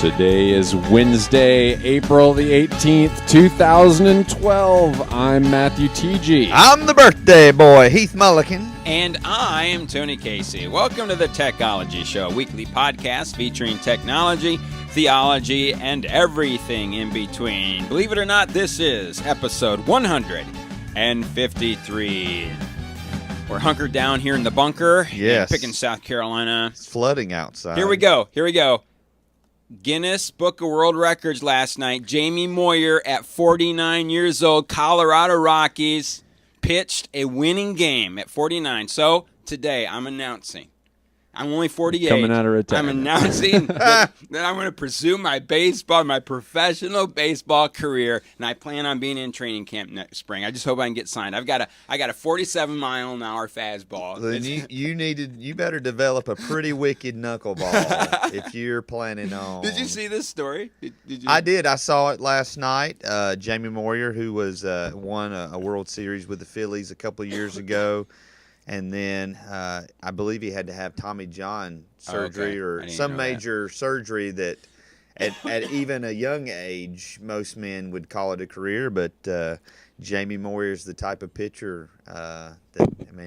Today is Wednesday, April the 18th, 2012. I'm Matthew T.G. I'm the birthday boy, Heath Mullican. And I am Tony Casey. Welcome to the Technology Show, a weekly podcast featuring technology, theology, and everything in between. Believe it or not, this is episode 153. We're hunkered down here in the bunker in Pickens, South Carolina. It's flooding outside. Here we go. Guinness Book of World Records last night. Jamie Moyer, at 49 years old, Colorado Rockies, pitched a winning game at 49. So today I'm announcing, I'm only 48. Coming out of retirement. I'm announcing that I'm going to pursue my professional baseball career, and I plan on being in training camp next spring. I just hope I can get signed. I got a 47-mile-an-hour fastball. Then you better develop a pretty wicked knuckleball if you're planning on. Did you see this story? Did you? I did. I saw it last night. Jamie Moyer, who was won a World Series with the Phillies a couple of years ago. And then I believe he had to have Tommy John surgery or some major surgery that at even a young age, most men would call it a career. But Jamie Moyer is the type of pitcher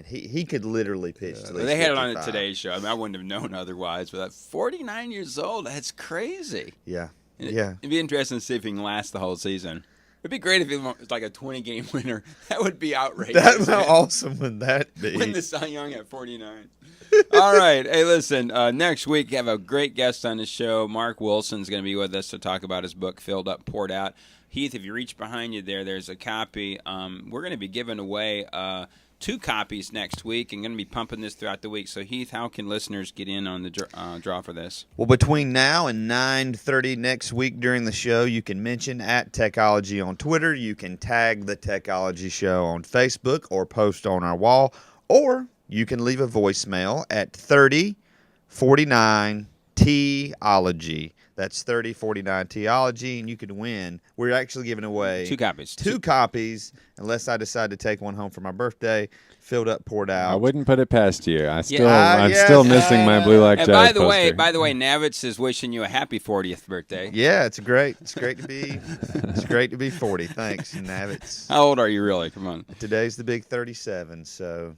he could literally pitch to They had it on the Today Show. I wouldn't have known otherwise. But at 49 years old, that's crazy. Yeah. It'd be interesting to see if he can last the whole season. It'd be great if it was like a 20-game winner. That would be outrageous. How awesome would that be? Win the Cy Young at 49. All right. Hey, listen, next week we have a great guest on the show. Mark Wilson's going to be with us to talk about his book, Filled Up, Poured Out. Heath, if you reach behind you there's a copy. We're going to be giving away 2 copies next week and going to be pumping this throughout the week. So, Heath, how can listeners get in on the draw for this? Well, between now and 9:30 next week during the show, you can mention at Techology on Twitter. You can tag the Techology Show on Facebook or post on our wall. Or you can leave a voicemail at 3049-TEOLOGY. That's 3049-TEOLOGY, and you could win. We're actually giving away 2 copies. 2 copies, unless I decide to take one home for my birthday. Filled up, poured out. I wouldn't put it past you. I'm still missing my Blue Like Jazz poster. By the way, Navitz is wishing you a happy 40th birthday. Yeah, it's great to be 40. Thanks, Navitz. How old are you really? Come on. Today's the big 37, so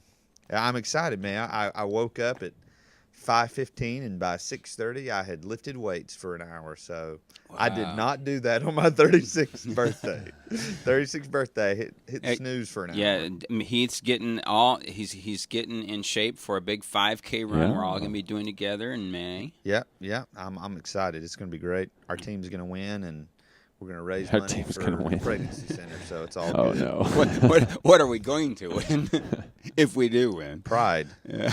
I'm excited, man. I woke up at 5:15, and by 6:30 I had lifted weights for an hour. So wow. I did not do that on my 36th birthday. 36th birthday, hit snooze for an hour. Yeah, Heath's getting he's getting in shape for a big 5K run. We're all going to be doing together in May. Yeah. I'm excited. It's going to be great. Our team's going to win, and we're going to raise money for the pregnancy center. So it's all good. No. What are we going to win if we do win? Pride. Yeah.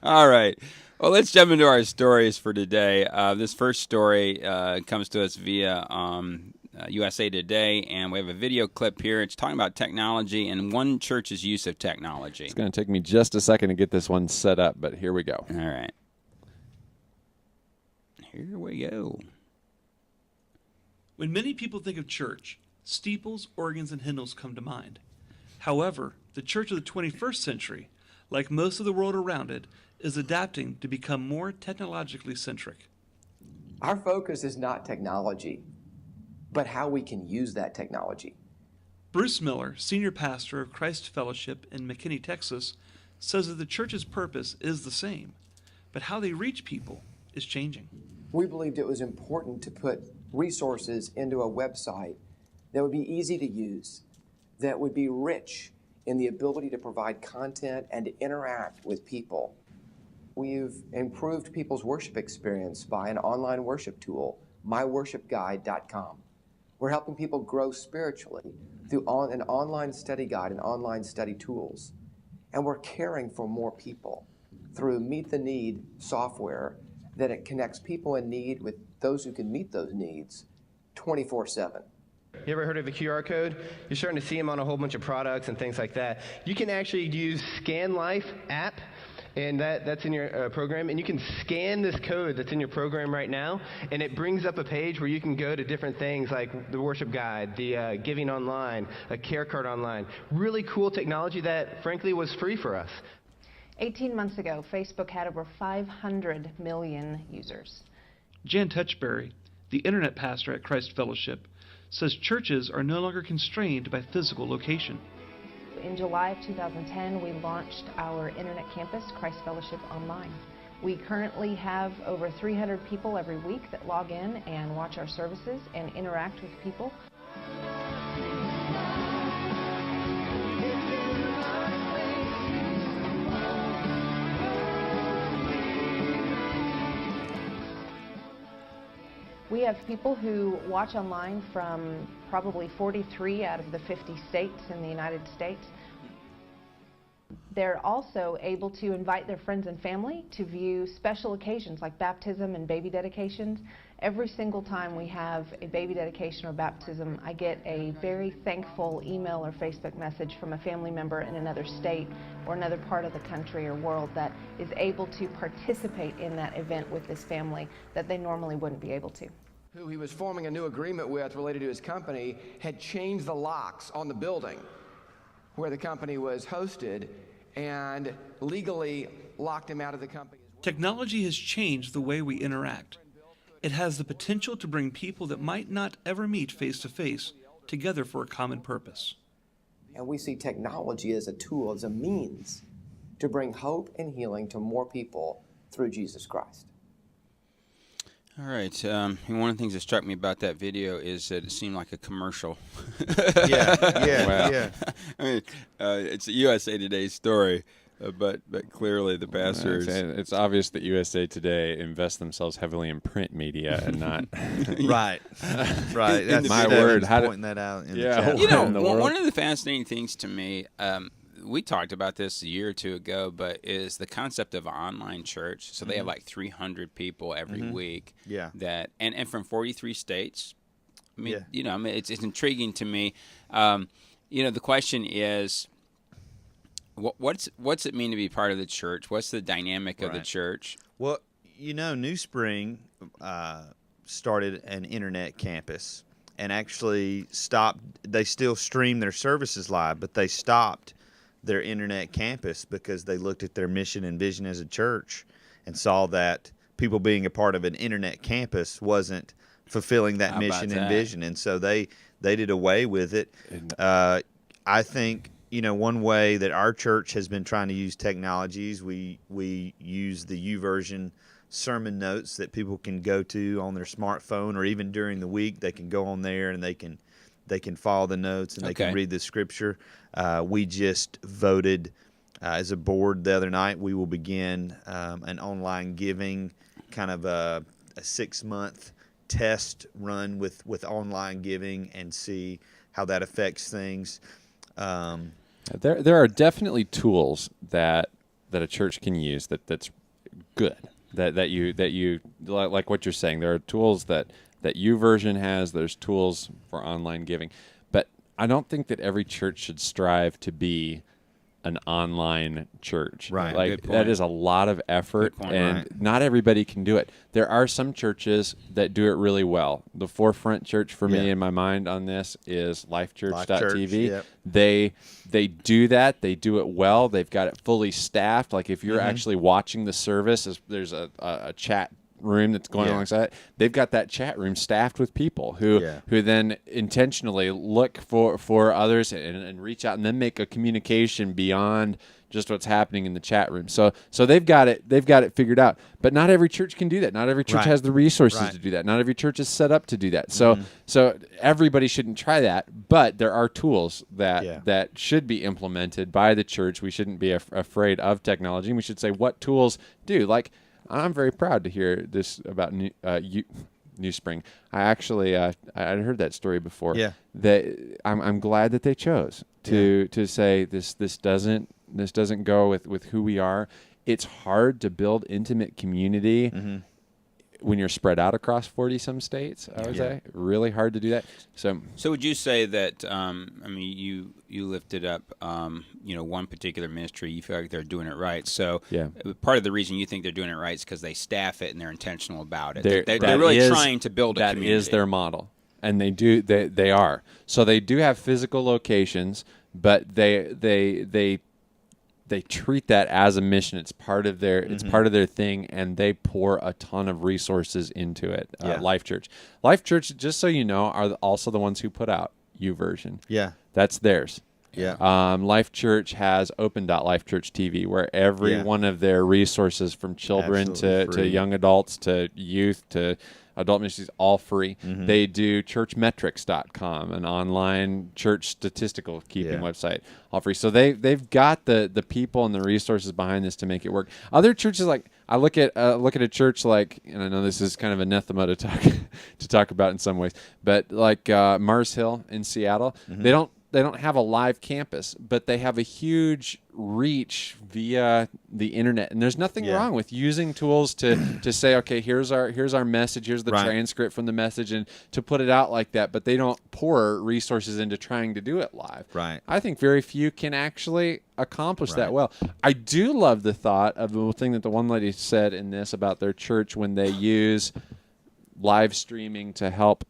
All right. Well, let's jump into our stories for today. This first story comes to us via USA Today, and we have a video clip here. It's talking about technology and one church's use of technology. It's going to take me just a second to get this one set up, but here we go. All right. Here we go. When many people think of church, steeples, organs, and hymnals come to mind. However, the church of the 21st century, like most of the world around it, is adapting to become more technologically centric. Our focus is not technology, but how we can use that technology. Bruce Miller, senior pastor of Christ Fellowship in McKinney, Texas, says that the church's purpose is the same, but how they reach people is changing. We believed it was important to put resources into a website that would be easy to use, that would be rich in the ability to provide content and to interact with people. We've improved people's worship experience by an online worship tool, myworshipguide.com. We're helping people grow spiritually through an online study guide and online study tools. And we're caring for more people through Meet the Need software that it connects people in need with those who can meet those needs 24/7. You ever heard of a QR code? You're starting to see them on a whole bunch of products and things like that. You can actually use ScanLife app, and that's in your program, and you can scan this code that's in your program right now, and it brings up a page where you can go to different things like the worship guide, the giving online, a care card online. Really cool technology that, frankly, was free for us. 18 months ago, Facebook had over 500 million users. Jan Touchberry, the internet pastor at Christ Fellowship, says churches are no longer constrained by physical location. In July of 2010, we launched our internet campus, Christ Fellowship Online. We currently have over 300 people every week that log in and watch our services and interact with people. We have people who watch online from probably 43 out of the 50 states in the United States. They're also able to invite their friends and family to view special occasions like baptism and baby dedications. Every single time we have a baby dedication or baptism, I get a very thankful email or Facebook message from a family member in another state or another part of the country or world that is able to participate in that event with this family that they normally wouldn't be able to. Who he was forming a new agreement with related to his company had changed the locks on the building where the company was hosted and legally locked him out of the company. Technology has changed the way we interact. It has the potential to bring people that might not ever meet face to face together for a common purpose. And we see technology as a tool, as a means to bring hope and healing to more people through Jesus Christ. All right. And one of the things that struck me about that video is that it seemed like a commercial. Yeah. I mean, it's a USA Today story, but clearly the pastors. It's obvious that USA Today invests themselves heavily in print media and not. Right. That's My word. How pointing that out in Yeah. the chat. You know, in the world. one of the fascinating things to me, we talked about this a year or two ago, but is the concept of online church. So they have like 300 people every week. Yeah. That and from 43 states. I mean, Yeah. you know, I mean, it's intriguing to me. You know, the question is, what's it mean to be part of the church? What's the dynamic of the church? Well, you know, New Spring started an internet campus and actually stopped. They still stream their services live, but they stopped their internet campus because they looked at their mission and vision as a church and saw that people being a part of an internet campus wasn't fulfilling that How about mission and that? vision, and so they did away with it. I think, you know, one way that our church has been trying to use technologies, we use the YouVersion sermon notes that people can go to on their smartphone, or even during the week they can go on there and they can follow the notes and they Okay. can read the scripture. We just voted as a board the other night. We will begin an online giving, kind of a 6-month test run with online giving and see how that affects things. There are definitely tools that a church can use that's good. That you like what you're saying. There are tools that YouVersion has. There's tools for online giving, but I don't think that every church should strive to be an online church. Right. Like Good point. that is a lot of effort, Good point, and right. not everybody can do it. There are some churches that do it really well. The forefront church for me Yeah. in my mind on this is LifeChurch, LifeChurch.tv. yep. They do that. They do it well. They've got it fully staffed. Like if you're actually watching the service, there's a chat room that's going Yeah. alongside it. They've got that chat room staffed with people who then intentionally look for others and reach out and then make a communication beyond just what's happening in the chat room. So they've got it figured out. But not every church can do that. Not every church Right. has the resources Right. to do that. Not every church is set up to do that. So everybody shouldn't try that. But there are tools that should be implemented by the church. We shouldn't be afraid of technology. And we should say what tools do. Like, I'm very proud to hear this about New Spring. I actually I heard that story before. Yeah. That I'm glad that they chose to say this doesn't go with who we are. It's hard to build intimate community when you're spread out across 40-some states. I would say really hard to do that. So would you say that? I mean, you lifted up, one particular ministry. You feel like they're doing it right. So Yeah. part of the reason you think they're doing it right is because they staff it and they're intentional about it. They're that really is- trying to build a that community. is their model, and they are. So they do have physical locations, but they they treat that as a mission. It's part of their thing, and they pour a ton of resources into it. Yeah. Life Church, just so you know, are also the ones who put out YouVersion. Yeah. That's theirs. Yeah. Life Church has Open.Life Church TV, where every one of their resources, from children Absolutely to free. young adults to youth to adult ministries, all free. They do churchmetrics.com, an online church statistical keeping website, all free. So they've got the people and the resources behind this to make it work. Other churches, like I look at a church like, and I know this is kind of anathema to talk about in some ways, but like Mars Hill in Seattle, they don't have a live campus, but they have a huge reach via the internet. And there's nothing wrong with using tools to say, okay, here's our message, here's the transcript from the message, and to put it out like that. But they don't pour resources into trying to do it live. Right. I think very few can actually accomplish that well. I do love the thought of the thing that the one lady said in this about their church when they use live streaming to help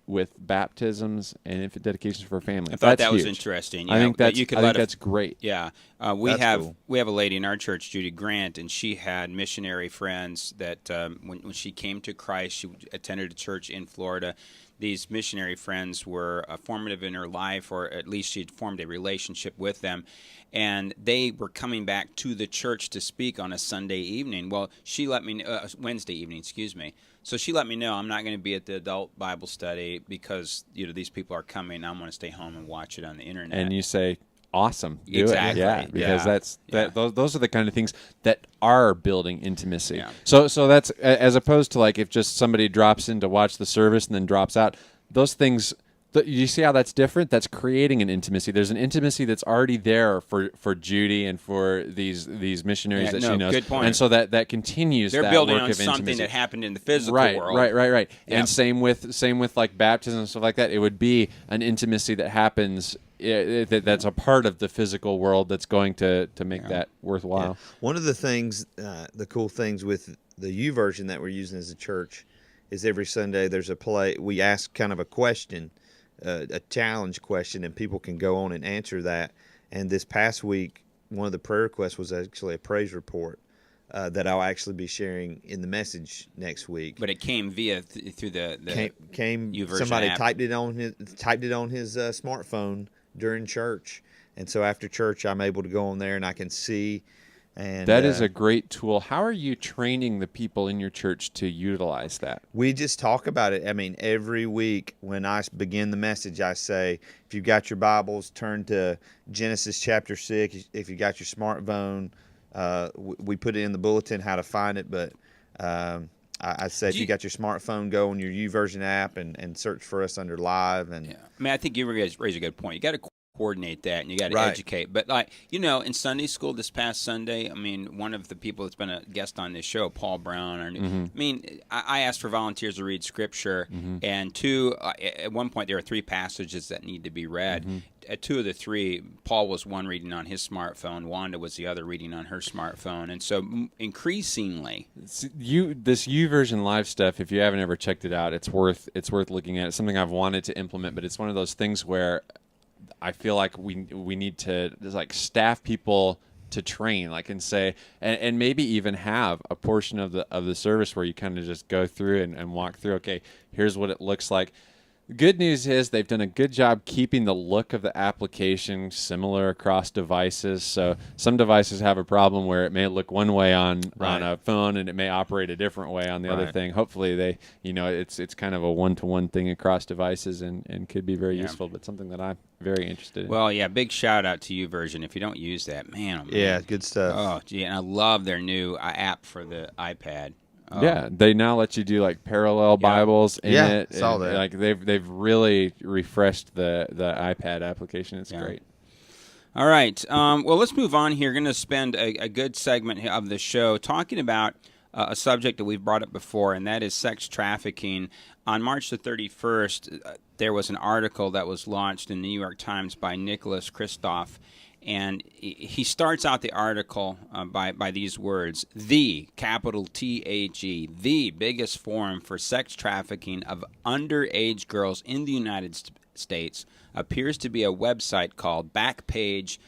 with baptisms and infant dedications for family. I thought That's that was huge. interesting. I think that's you could I let think that's great. Yeah, we That's have cool. we have a lady in our church, Judy Grant, and she had missionary friends that when she came to Christ, she attended a church in Florida. These missionary friends were formative in her life, or at least she had formed a relationship with them, and they were coming back to the church to speak on a Sunday evening. Well, she let me Wednesday evening, excuse me. So she let me know I'm not going to be at the adult Bible study because these people are coming. I'm going to stay home and watch it on the internet. And you say, awesome, do Exactly. it. Yeah, because Yeah. those are the kind of things that are building intimacy. Yeah. So that's as opposed to like if just somebody drops in to watch the service and then drops out. Those things, you see how that's different? That's creating an intimacy. There's an intimacy that's already there for Judy and for these missionaries that she knows. Good point. And so that continues. They're that building work on of something intimacy. that happened in the physical world. Right. Yeah. And same with like baptism and stuff like that. It would be an intimacy that happens that's a part of the physical world that's going to make that worthwhile. Yeah. One of the things, the cool things with the YouVersion that we're using as a church is every Sunday there's a play. We ask kind of a question, a challenge question, and people can go on and answer that. And this past week, one of the prayer requests was actually a praise report that I'll actually be sharing in the message next week. But it came via through the came YouVersion somebody app. typed it on his smartphone during church, and so after church I'm able to go on there and I can see. And That is a great tool. How are you training the people in your church to utilize that? we just talk about it. I mean, every week when I begin the message, I say, if you've got your Bibles, turn to Genesis chapter 6. If you got your smartphone, we put it in the bulletin how to find it. But I say, if you got your smartphone, go on your YouVersion app and search for us under live. And Yeah. I mean, I think you raise a good point. You got to coordinate that and you got to Right. educate. But like, in Sunday school this past Sunday, I mean, one of the people that's been a guest on this show, Paul Brown, I mean, I asked for volunteers to read scripture, and at one point there were 3 passages that need to be read. At 2 of the 3, Paul was one reading on his smartphone, Wanda was the other reading on her smartphone, and so increasingly, This YouVersion live stuff, if you haven't ever checked it out, it's worth looking at. It's something I've wanted to implement, but it's one of those things where I feel like we need to like staff people to train, like, and say, and maybe even have a portion of the service where you kind of just go through and walk through. Okay, here's what it looks like. The good news is they've done a good job keeping the look of the application similar across devices. So some devices have a problem where it may look one way on a phone and it may operate a different way on the other thing. Hopefully they, it's kind of a one-to-one thing across devices and could be very useful, but something that I'm very interested in. well, yeah, big shout out to YouVersion. If you don't use that, man, oh, man. yeah, good stuff. Oh, gee, and I love their new app for the iPad. Oh, Yeah, they now let you do like parallel Bibles in Yeah, it. saw and, that. Like they've really refreshed the iPad application. It's great. All right. Well, let's move on here. We're going to spend a good segment of the show talking about a subject that we've brought up before, and that is sex trafficking. On March the 31st, there was an article that was launched in the New York Times by Nicholas Kristof, and he starts out the article by these words: "The, capital THE, the biggest forum for sex trafficking of underage girls in the United States appears to be a website called Backpage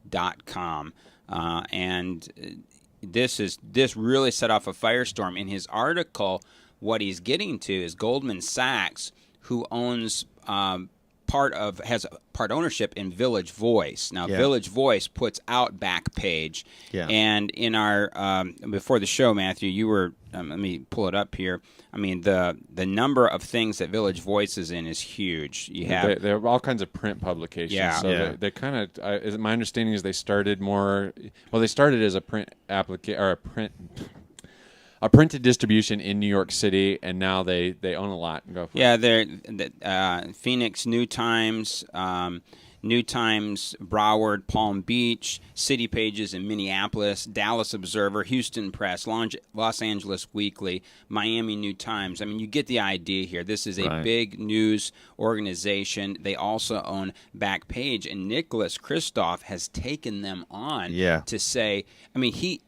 villagevoice.com. And this really set off a firestorm. In his article, what he's getting to is Goldman Sachs, who owns has part ownership in Village Voice. Now, Yeah. Village Voice puts out Backpage. Yeah. And in our before the show, Matthew, you were let me pull it up here. I mean, the number of things that Village Voice is in is huge. You have There are all kinds of print publications. Yeah. So Yeah. they kind of. My understanding is they started more. Well, they started as a print a printed distribution in New York City, and now they own a lot and go for it. Yeah, they're Phoenix New Times, New Times, Broward, Palm Beach, City Pages in Minneapolis, Dallas Observer, Houston Press, Los Angeles Weekly, Miami New Times. I mean, you get the idea here. This is a Right. big news organization. They also own Backpage, and Nicholas Kristof has taken them on Yeah. to say, I mean,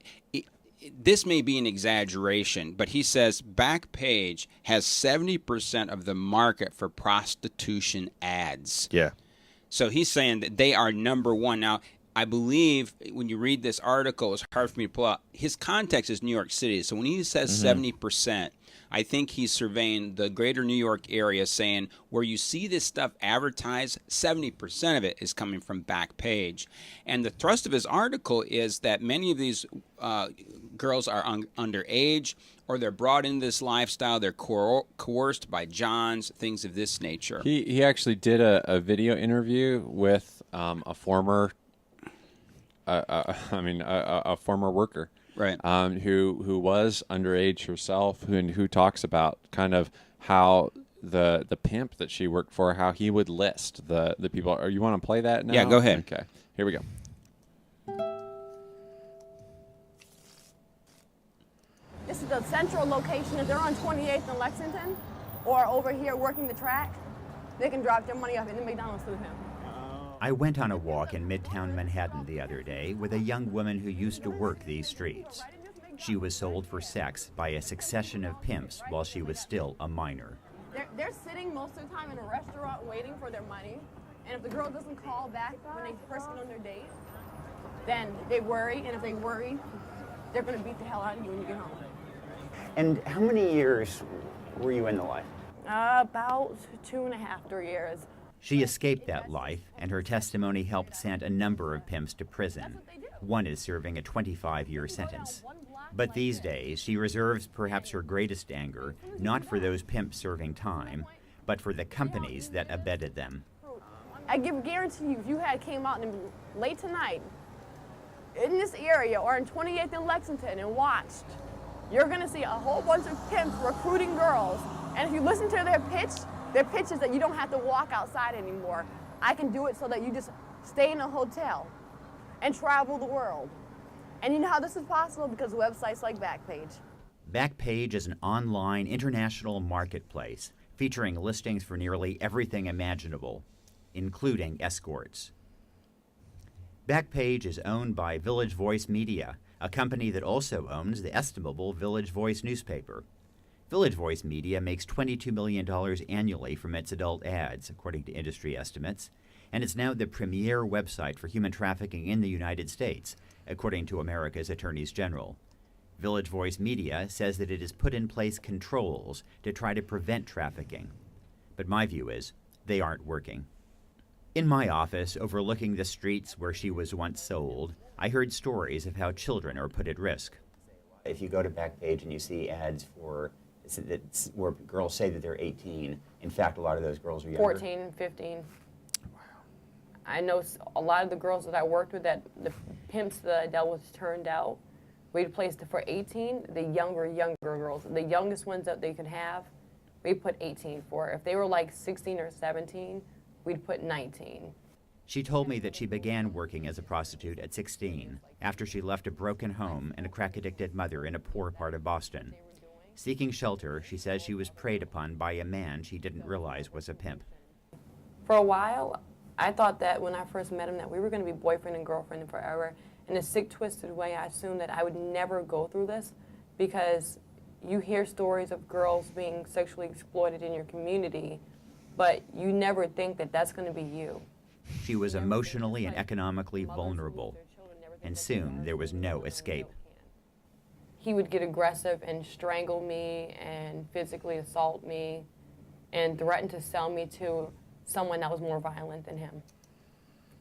this may be an exaggeration, but he says Backpage has 70% of the market for prostitution ads. Yeah. So he's saying that they are number one. Now, I believe when you read this article, it's hard for me to pull out. His context is New York City. So when he says 70%, I think he's surveying the greater New York area, saying where you see this stuff advertised, 70% of it is coming from Backpage. And the thrust of his article is that many of these girls are underage, or they're brought into this lifestyle. They're coerced by Johns, things of this nature. He actually did a video interview with a former a former worker, Right. Who was underage herself, who talks about kind of how the pimp that she worked for, how he would list the people. Or you want to play that now? Yeah, go ahead. Okay, here we go. This is the central location. If they're on 28th and Lexington, or over here working the track, they can drop their money off at the McDonald's through him. I went on a walk in Midtown Manhattan the other day with a young woman who used to work these streets. She was sold for sex by a succession of pimps while she was still a minor. They're sitting most of the time in a restaurant waiting for their money, and if the girl doesn't call back when they first get on their date, then they worry, and if they worry, they're going to beat the hell out of you when you get home. And how many years were you in the life? About 2.5, 3 years. She escaped that life, and her testimony helped send a number of pimps to prison. One is serving a 25-year sentence. But these days, she reserves perhaps her greatest anger, not for those pimps serving time, but for the companies that abetted them. I guarantee you, if you came out late tonight in this area or in 28th and Lexington and watched, you're going to see a whole bunch of pimps recruiting girls. And if you listen to their pitch is that you don't have to walk outside anymore. I can do it so that you just stay in a hotel and travel the world. And you know how this is possible? Because of websites like Backpage. Backpage is an online international marketplace featuring listings for nearly everything imaginable, including escorts. Backpage is owned by Village Voice Media, a company that also owns the estimable Village Voice newspaper. Village Voice Media makes $22 million annually from its adult ads, according to industry estimates, and is now the premier website for human trafficking in the United States, according to America's attorneys general. Village Voice Media says that it has put in place controls to try to prevent trafficking. But my view is, they aren't working. In my office, overlooking the streets where she was once sold, I heard stories of how children are put at risk. If you go to Backpage and you see ads where girls say that they're 18, in fact, a lot of those girls are younger. 14, 15. Wow. I know a lot of the girls that I worked with, that the pimps that I dealt with turned out, we placed it for 18, the younger girls, the youngest ones that they could have, we put 18 for. If they were like 16 or 17, we'd put 19. She told me that she began working as a prostitute at 16, after she left a broken home and a crack-addicted mother in a poor part of Boston. Seeking shelter, she says she was preyed upon by a man she didn't realize was a pimp. For a while, I thought that when I first met him that we were going to be boyfriend and girlfriend forever. In a sick, twisted way, I assumed that I would never go through this, because you hear stories of girls being sexually exploited in your community, but you never think that that's going to be you. She was emotionally and economically vulnerable, and soon there was no escape. He would get aggressive and strangle me and physically assault me and threaten to sell me to someone that was more violent than him,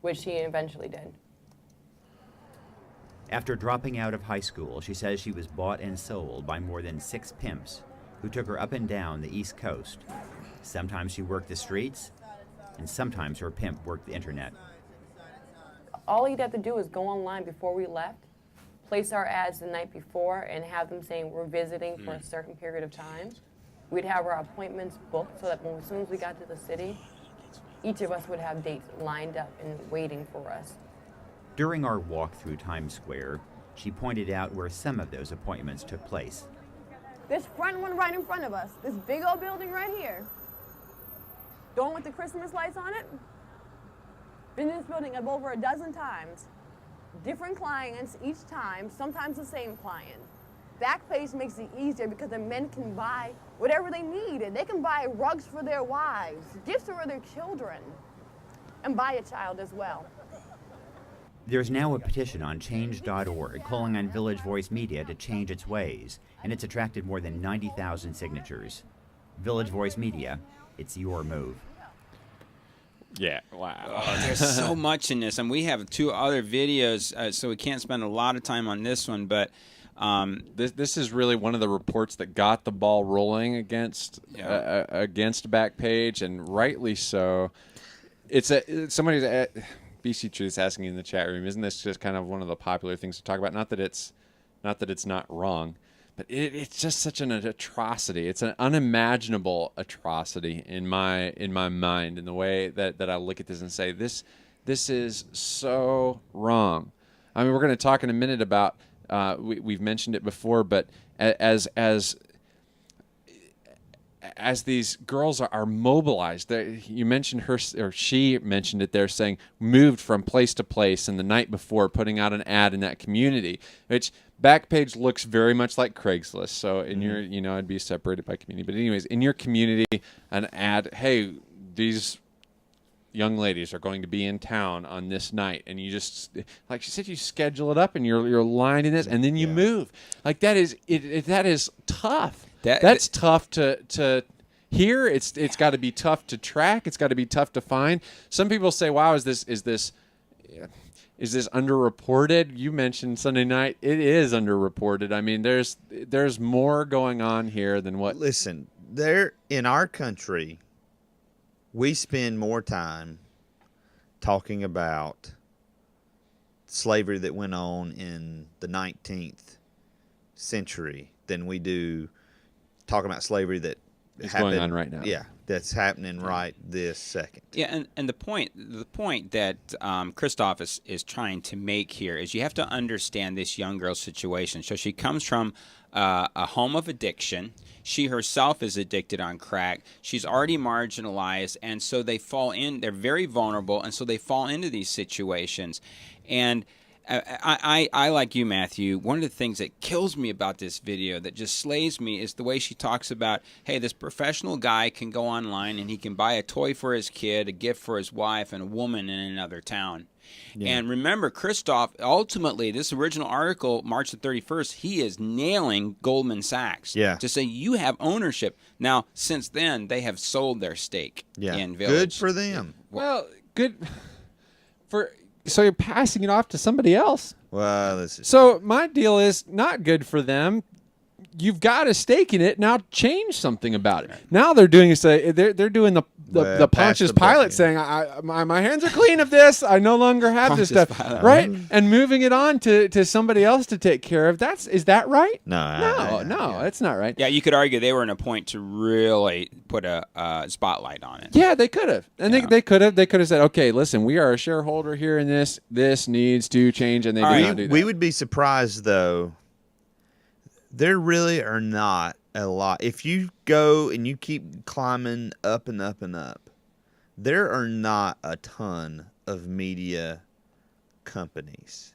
which he eventually did. After dropping out of high school, she says she was bought and sold by more than 6 pimps who took her up and down the East Coast. Sometimes she worked the streets, and sometimes her pimp worked the internet. All he'd have to do is go online before we left, place our ads the night before, and have them saying we're visiting for a certain period of time. We'd have our appointments booked so that as soon as we got to the city, each of us would have dates lined up and waiting for us. During our walk through Times Square, she pointed out where some of those appointments took place. This front one right in front of us, this big old building right here, the one with the Christmas lights on it, been in this building over a dozen times. Different clients each time, sometimes the same client. Backpage makes it easier because the men can buy whatever they need. They can buy rugs for their wives, gifts for their children, and buy a child as well. There's now a petition on change.org calling on Village Voice Media to change its ways, and it's attracted more than 90,000 signatures. Village Voice Media, it's your move. Yeah, wow. Oh, there's so much in this, and we have 2 other videos, so we can't spend a lot of time on this one, but this is really one of the reports that got the ball rolling against Backpage, and rightly so. Somebody's at BC Truth's asking in the chat room, isn't this just kind of one of the popular things to talk about? Not that it's not wrong, but it's just such an atrocity. It's an unimaginable atrocity in my mind, in the way that I look at this and say this is so wrong. I mean, we're going to talk in a minute about we've mentioned it before, but as these girls are mobilized, you mentioned her, or she mentioned it there, saying moved from place to place, and the night before putting out an ad in that community, which Backpage looks very much like Craigslist. So in your, I'd be separated by community, but anyways, in your community, an ad, hey, these young ladies are going to be in town on this night, and you just, like she said, you schedule it up, and you're lining this, and then you move. Like that is tough. That's tough to hear. It's got to be tough to track. It's got to be tough to find. Some people say, "Wow, is this underreported?" You mentioned Sunday night. It is underreported. I mean, there's more going on here than what. Listen, there in our country, we spend more time talking about slavery that went on in the 19th century than we do talking about slavery that is happened, going on right now. Yeah, that's happening right this second. Yeah, and the point that Christoph is trying to make here is you have to understand this young girl's situation. So she comes from a home of addiction. She herself is addicted on crack. She's already marginalized, and so they're very vulnerable, and so they fall into these situations. And I like you, Matthew, one of the things that kills me about this video, that just slays me, is the way she talks about, hey, this professional guy can go online and he can buy a toy for his kid, a gift for his wife, and a woman in another town. Yeah. And remember, Christoph, ultimately, this original article, March the 31st, he is nailing Goldman Sachs to say you have ownership. Now, since then, they have sold their stake in Village. Good for them. Well, good for... So you're passing it off to somebody else. Well, so my deal is not good for them. You've got a stake in it. Now change something about it. Now they're doing they're doing the Pontius Pilate saying, my hands are clean of this. I no longer have this stuff, right? And moving it on to somebody else to take care of. Is that right? No, that's not right. Yeah, you could argue they were in a point to really put a spotlight on it. Yeah, they could have, and they could have said, okay, listen, we are a shareholder here in this. This needs to change, and they do not do that. We would be surprised though. There really are not a lot. If you go and you keep climbing up and up and up, there are not a ton of media companies.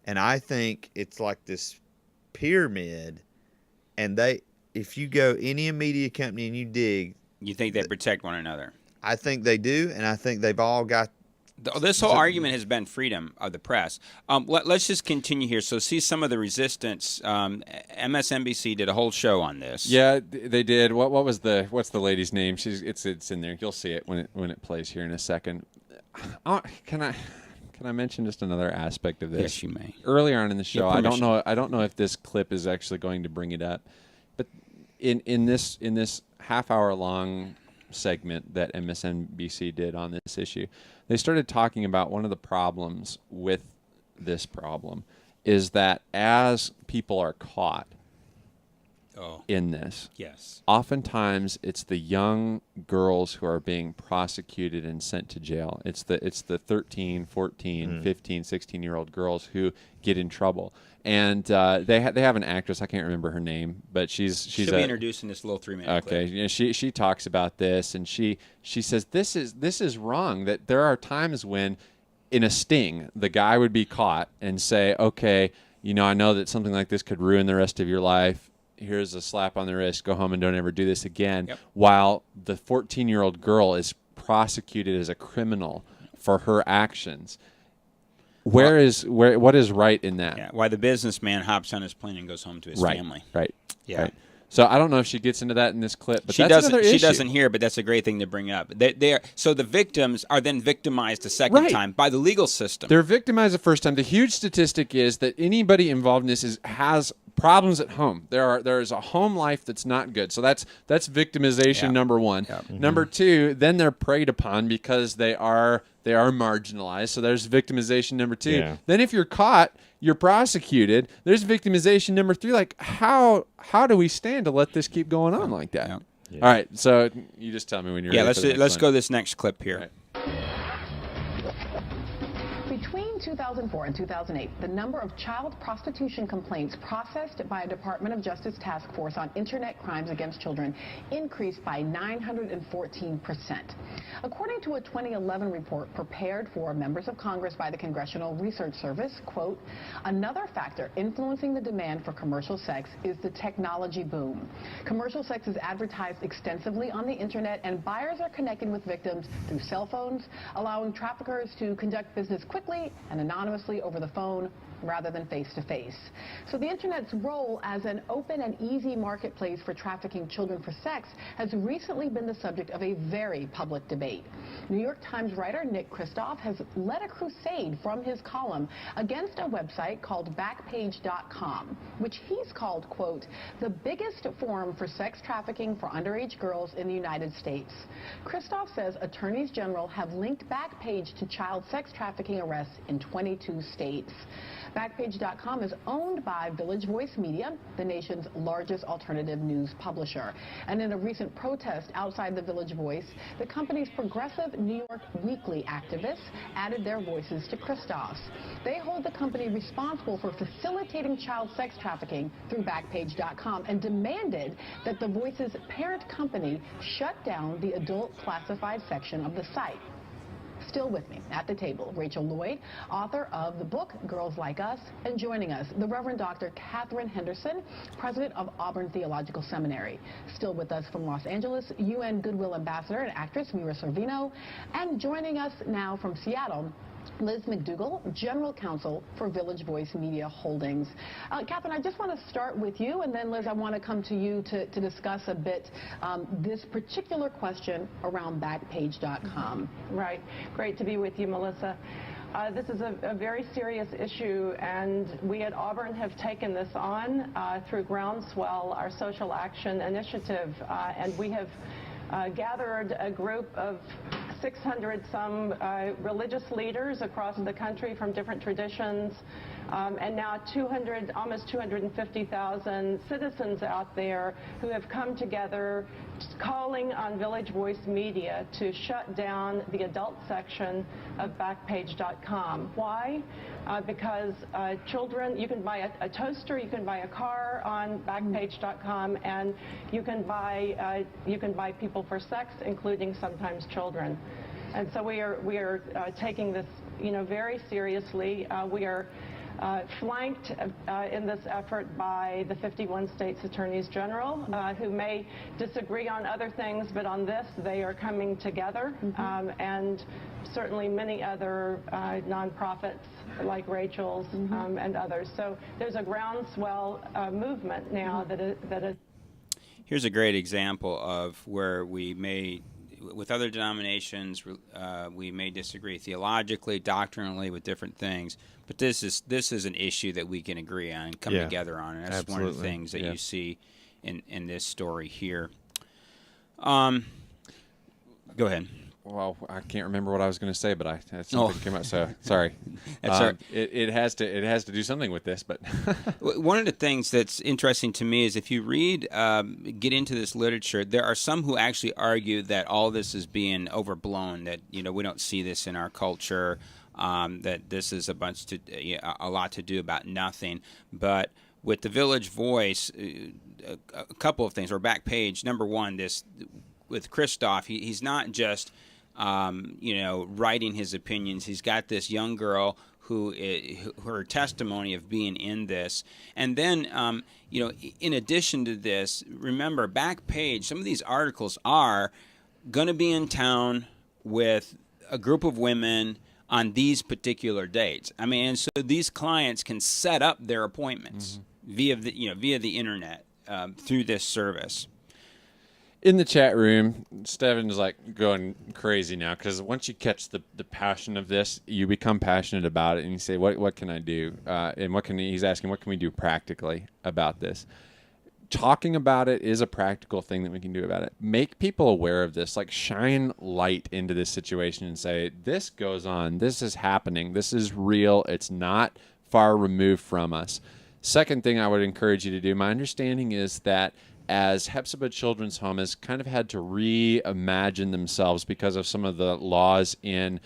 And I think it's like this pyramid, and if you go any media company and you dig, you think they protect one another. I think they do, and I think they've all got This whole argument has been freedom of the press. Let's just continue here. So see some of the resistance. MSNBC did a whole show on this. Yeah, they did. What's the lady's name? It's in there. You'll see it when it plays here in a second. Can I mention just another aspect of this? Yes, you may. Earlier on in the show, Yeah, I don't know if this clip is actually going to bring it up, but in this half-hour long segment that MSNBC did on this issue, they started talking about one of the problems with this problem is that as people are caught in this, yes, oftentimes it's the young girls who are being prosecuted and sent to jail. It's the 13, 14, 15, 16-year-old girls who get in trouble. And they have an actress, I can't remember her name, but she'll be introduced in this little 3-minute clip. You know, she talks about this, and she says this is wrong, that there are times when in a sting the guy would be caught and say, okay, you know, I know that something like this could ruin the rest of your life. Here's a slap on the wrist. Go home and don't ever do this again. Yep. While the 14-year-old girl is prosecuted as a criminal for her actions. What is right in that? Yeah, why the businessman hops on his plane and goes home to his family. Right. Yeah. Right. So I don't know if she gets into that in this clip, but She that's another issue. She doesn't hear, but that's a great thing to bring up. So the victims are then victimized a second time by the legal system. They're victimized the first time. The huge statistic is that anybody involved in this has problems at home. There is a home life that's not good. So that's victimization number one. Yep. Number two, then they're preyed upon because they are marginalized. So there's victimization number two. Yeah. Then if you're caught, you're prosecuted. There's victimization number three. Like how do we stand to let this keep going on like that? Yeah. All right. So you just tell me when you're ready. Let's go this next clip here. Right. Between 2004 and 2008, the number of child prostitution complaints processed by a Department of Justice task force on internet crimes against children increased by 914%. According to a 2011 report prepared for members of Congress by the Congressional Research Service, quote, another factor influencing the demand for commercial sex is the technology boom. Commercial sex is advertised extensively on the internet, and buyers are connecting with victims through cell phones, allowing traffickers to conduct business quickly and anonymously over the phone rather than face-to-face. So the internet's role as an open and easy marketplace for trafficking children for sex has recently been the subject of a very public debate. New York Times writer Nick Kristof has led a crusade from his column against a website called Backpage.com, which he's called, quote, the biggest forum for sex trafficking for underage girls in the United States. Kristof says attorneys general have linked Backpage to child sex trafficking arrests in 22 states. Backpage.com is owned by Village Voice Media, the nation's largest alternative news publisher. And in a recent protest outside the Village Voice, the company's progressive New York Weekly activists added their voices to Kristof's. They hold the company responsible for facilitating child sex trafficking through Backpage.com and demanded that the Voice's parent company shut down the adult classified section of the site. Still with me at the table, Rachel Lloyd, author of the book Girls Like Us, and joining us, the Reverend Dr. Catherine Henderson, president of Auburn Theological Seminary. Still with us from Los Angeles, UN Goodwill Ambassador and actress Mira Sorvino, and joining us now from Seattle, Liz McDougall, General Counsel for Village Voice Media Holdings. Catherine, I just want to start with you, and then, Liz, I want to come to you to discuss a bit this particular question around Backpage.com. Right. Great to be with you, Melissa. This is a very serious issue, and we at Auburn have taken this on through Groundswell, our social action initiative, and we have gathered a group of 600 some religious leaders across the country from different traditions, and now almost 250,000 citizens out there who have come together calling on Village Voice Media to shut down the adult section of Backpage.com. Why? Because children, you can buy a toaster, you can buy a car on Backpage.com, and you can buy people for sex, including sometimes children. And so we are taking this, very seriously. We are flanked in this effort by the 51 states attorneys general, who may disagree on other things, but on this they are coming together, and certainly many other nonprofits like Rachel's and others. So there's a groundswell movement now that is. Here's a great example of where we may, with other denominations, we may disagree theologically, doctrinally, with different things. But this is an issue that we can agree on and come together on, and that's one of the things that you see in this story here. Go ahead. Well, I can't remember what I was going to say, but something came out. So sorry. It has to do something with this, but one of the things that's interesting to me is if you read, get into this literature, there are some who actually argue that all this is being overblown. That we don't see this in our culture. That this is a lot to do about nothing. But with the Village Voice, a couple of things. Or back page number one. This with Christoph, he's not just writing his opinions. He's got this young girl who her testimony of being in this. And then, in addition to this, remember, back page, some of these articles are going to be in town with a group of women on these particular dates. I mean, and so these clients can set up their appointments via the internet through this service. In the chat room, Steven's like going crazy now because once you catch the passion of this, you become passionate about it, and you say, "What can I do?" And he's asking, "What can we do practically about this?" Talking about it is a practical thing that we can do about it. Make people aware of this, like shine light into this situation and say, "This goes on. This is happening. This is real. It's not far removed from us." Second thing I would encourage you to do, my understanding is that as Hephzibah Children's Home has kind of had to reimagine themselves because of some of the laws in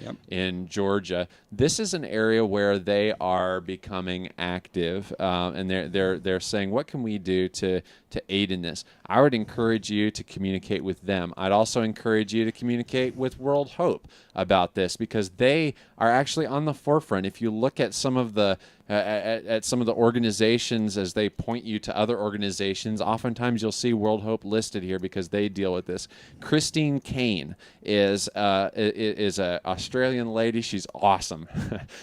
Georgia, this is an area where they are becoming active, and they're saying, what can we do to aid in this? I would encourage you to communicate with them. I'd also encourage you to communicate with World Hope about this because they are actually on the forefront. If you look at some of the at some of the organizations as they point you to other organizations, oftentimes you'll see World Hope listed here because they deal with this. Christine Kane is an Australian lady. She's awesome.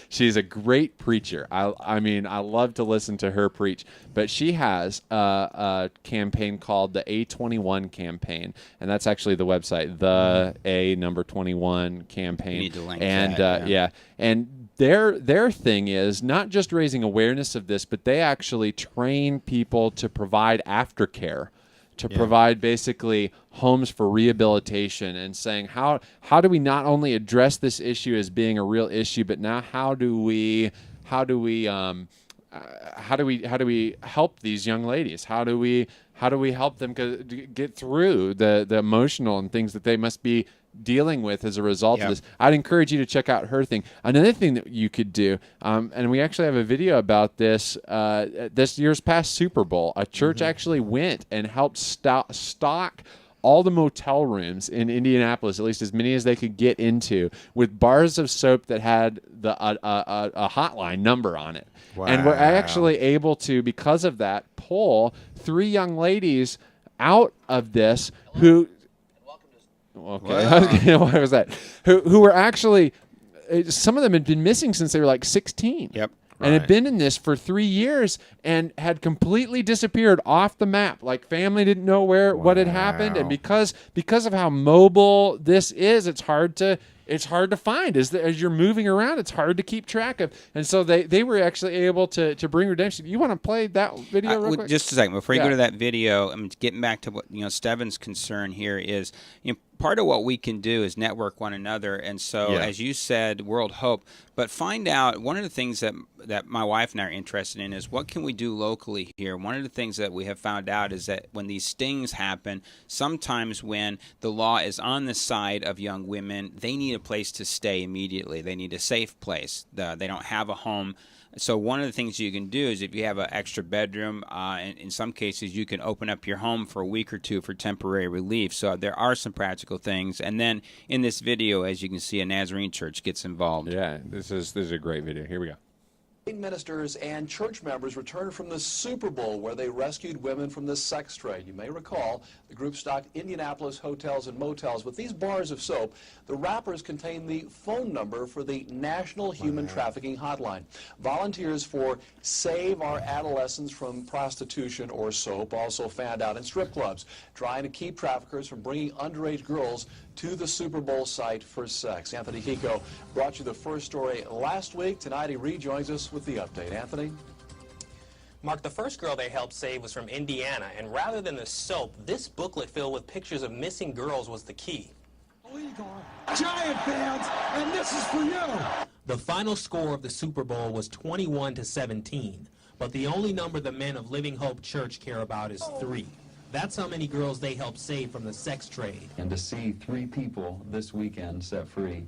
She's a great preacher. I mean, I love to listen to her preach. But she has a campaign called the A21 campaign, and that's actually the website, the A21 campaign. You need to link and that, and their thing is not just raising awareness of this, but they actually train people to provide aftercare, to provide basically homes for rehabilitation, and saying how do we not only address this issue as being a real issue, but now how do we help these young ladies? How do we help them get through the emotional and things that they must be dealing with as a result of this? I'd encourage you to check out her thing. Another thing that you could do, and we actually have a video about this this year's past Super Bowl. A church actually went and helped stock all the motel rooms in Indianapolis, at least as many as they could get into, with bars of soap that had a hotline number on it. Wow. And we're actually able to, because of that, pull 3 young ladies out of this who... Okay, wow. What was that? Who were actually, some of them had been missing since they were like 16. Yep. And had been in this for 3 years and had completely disappeared off the map. Like family didn't know what had happened, and because of how mobile this is, it's hard to find as you're moving around. It's hard to keep track of, and so they were actually able to bring redemption. You want to play that video real quick? Just a second before you go to that video. I mean, getting back to what Steven's concern here is, part of what we can do is network one another, and so as you said, World Hope. But find out, one of the things that my wife and I are interested in is what can we do locally here. One of the things that we have found out is that when these stings happen, sometimes when the law is on the side of young women, they need a place to stay immediately. They need a safe place. They don't have a home. So one of the things you can do is if you have an extra bedroom, in some cases you can open up your home for a week or two for temporary relief. So there are some practical things. And then in this video, as you can see, a Nazarene church gets involved. Yeah, this is a great video. Here we go. Ministers and church members returned from the Super Bowl where they rescued women from the sex trade. You may recall the group stocked Indianapolis hotels and motels with these bars of soap. The wrappers contain the phone number for the National Human Trafficking Hotline. Volunteers for Save Our Adolescents from Prostitution or SOAP also fanned out in strip clubs, trying to keep traffickers from bringing underage girls to the Super Bowl site for sex. Anthony Kiko brought you the first story last week. Tonight he rejoins us with the update. Anthony? Mark, the first girl they helped save was from Indiana, and rather than the soap, this booklet filled with pictures of missing girls was the key. Giant fans, and this is for you. The final score of the Super Bowl was 21-17, but the only number the men of Living Hope Church care about is 3. That's how many girls they helped save from the sex trade. And to see 3 people this weekend set free,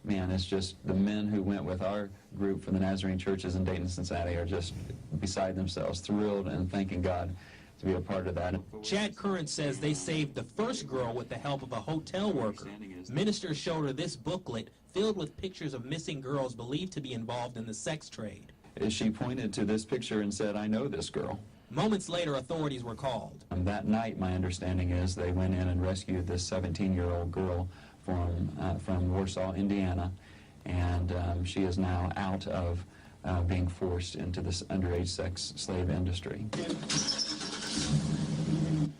man, it's just the men who went with our group from the Nazarene churches in Dayton, Cincinnati are just beside themselves, thrilled and thanking God to be a part of that. Chad Curran says they saved the first girl with the help of a hotel worker. Ministers showed her this booklet filled with pictures of missing girls believed to be involved in the sex trade. She pointed to this picture and said, "I know this girl." Moments later, authorities were called. That night, my understanding is they went in and rescued this 17-year-old girl from Warsaw, Indiana, and she is now out of being forced into this underage sex slave industry.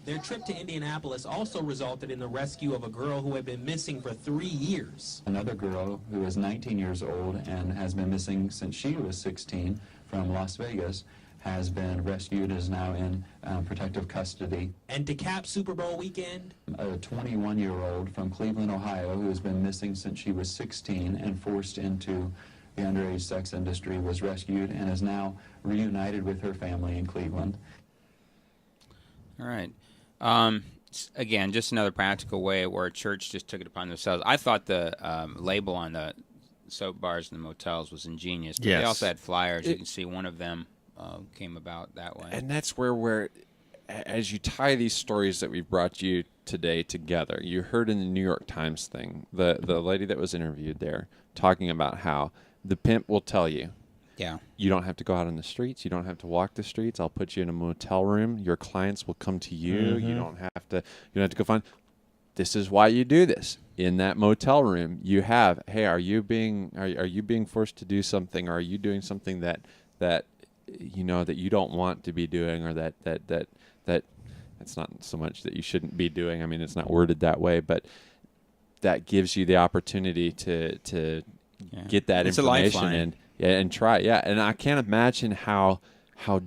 Their trip to Indianapolis also resulted in the rescue of a girl who had been missing for 3 years. Another girl who is 19 years old and has been missing since she was 16 from Las Vegas has been rescued, is now in protective custody. And to cap Super Bowl weekend, a 21-year-old from Cleveland, Ohio, who has been missing since she was 16 and forced into the underage sex industry, was rescued and is now reunited with her family in Cleveland. All right. Again, just another practical way where a church just took it upon themselves. I thought the label on the soap bars and the motels was ingenious. But they also had flyers. You can see one of them came about that way. And that's where as you tie these stories that we've brought you today together, you heard in the New York Times thing, the lady that was interviewed there talking about how the pimp will tell you, you don't have to go out on the streets. You don't have to walk the streets. I'll put you in a motel room. Your clients will come to you. Mm-hmm. You don't have to go find. This is why you do this. In that motel room, you have, hey, are you being forced to do something? Or are you doing something that you know that you don't want to be doing, or that it's not so much that you shouldn't be doing. I mean, it's not worded that way, but that gives you the opportunity to get that information and try. Yeah, and I can't imagine how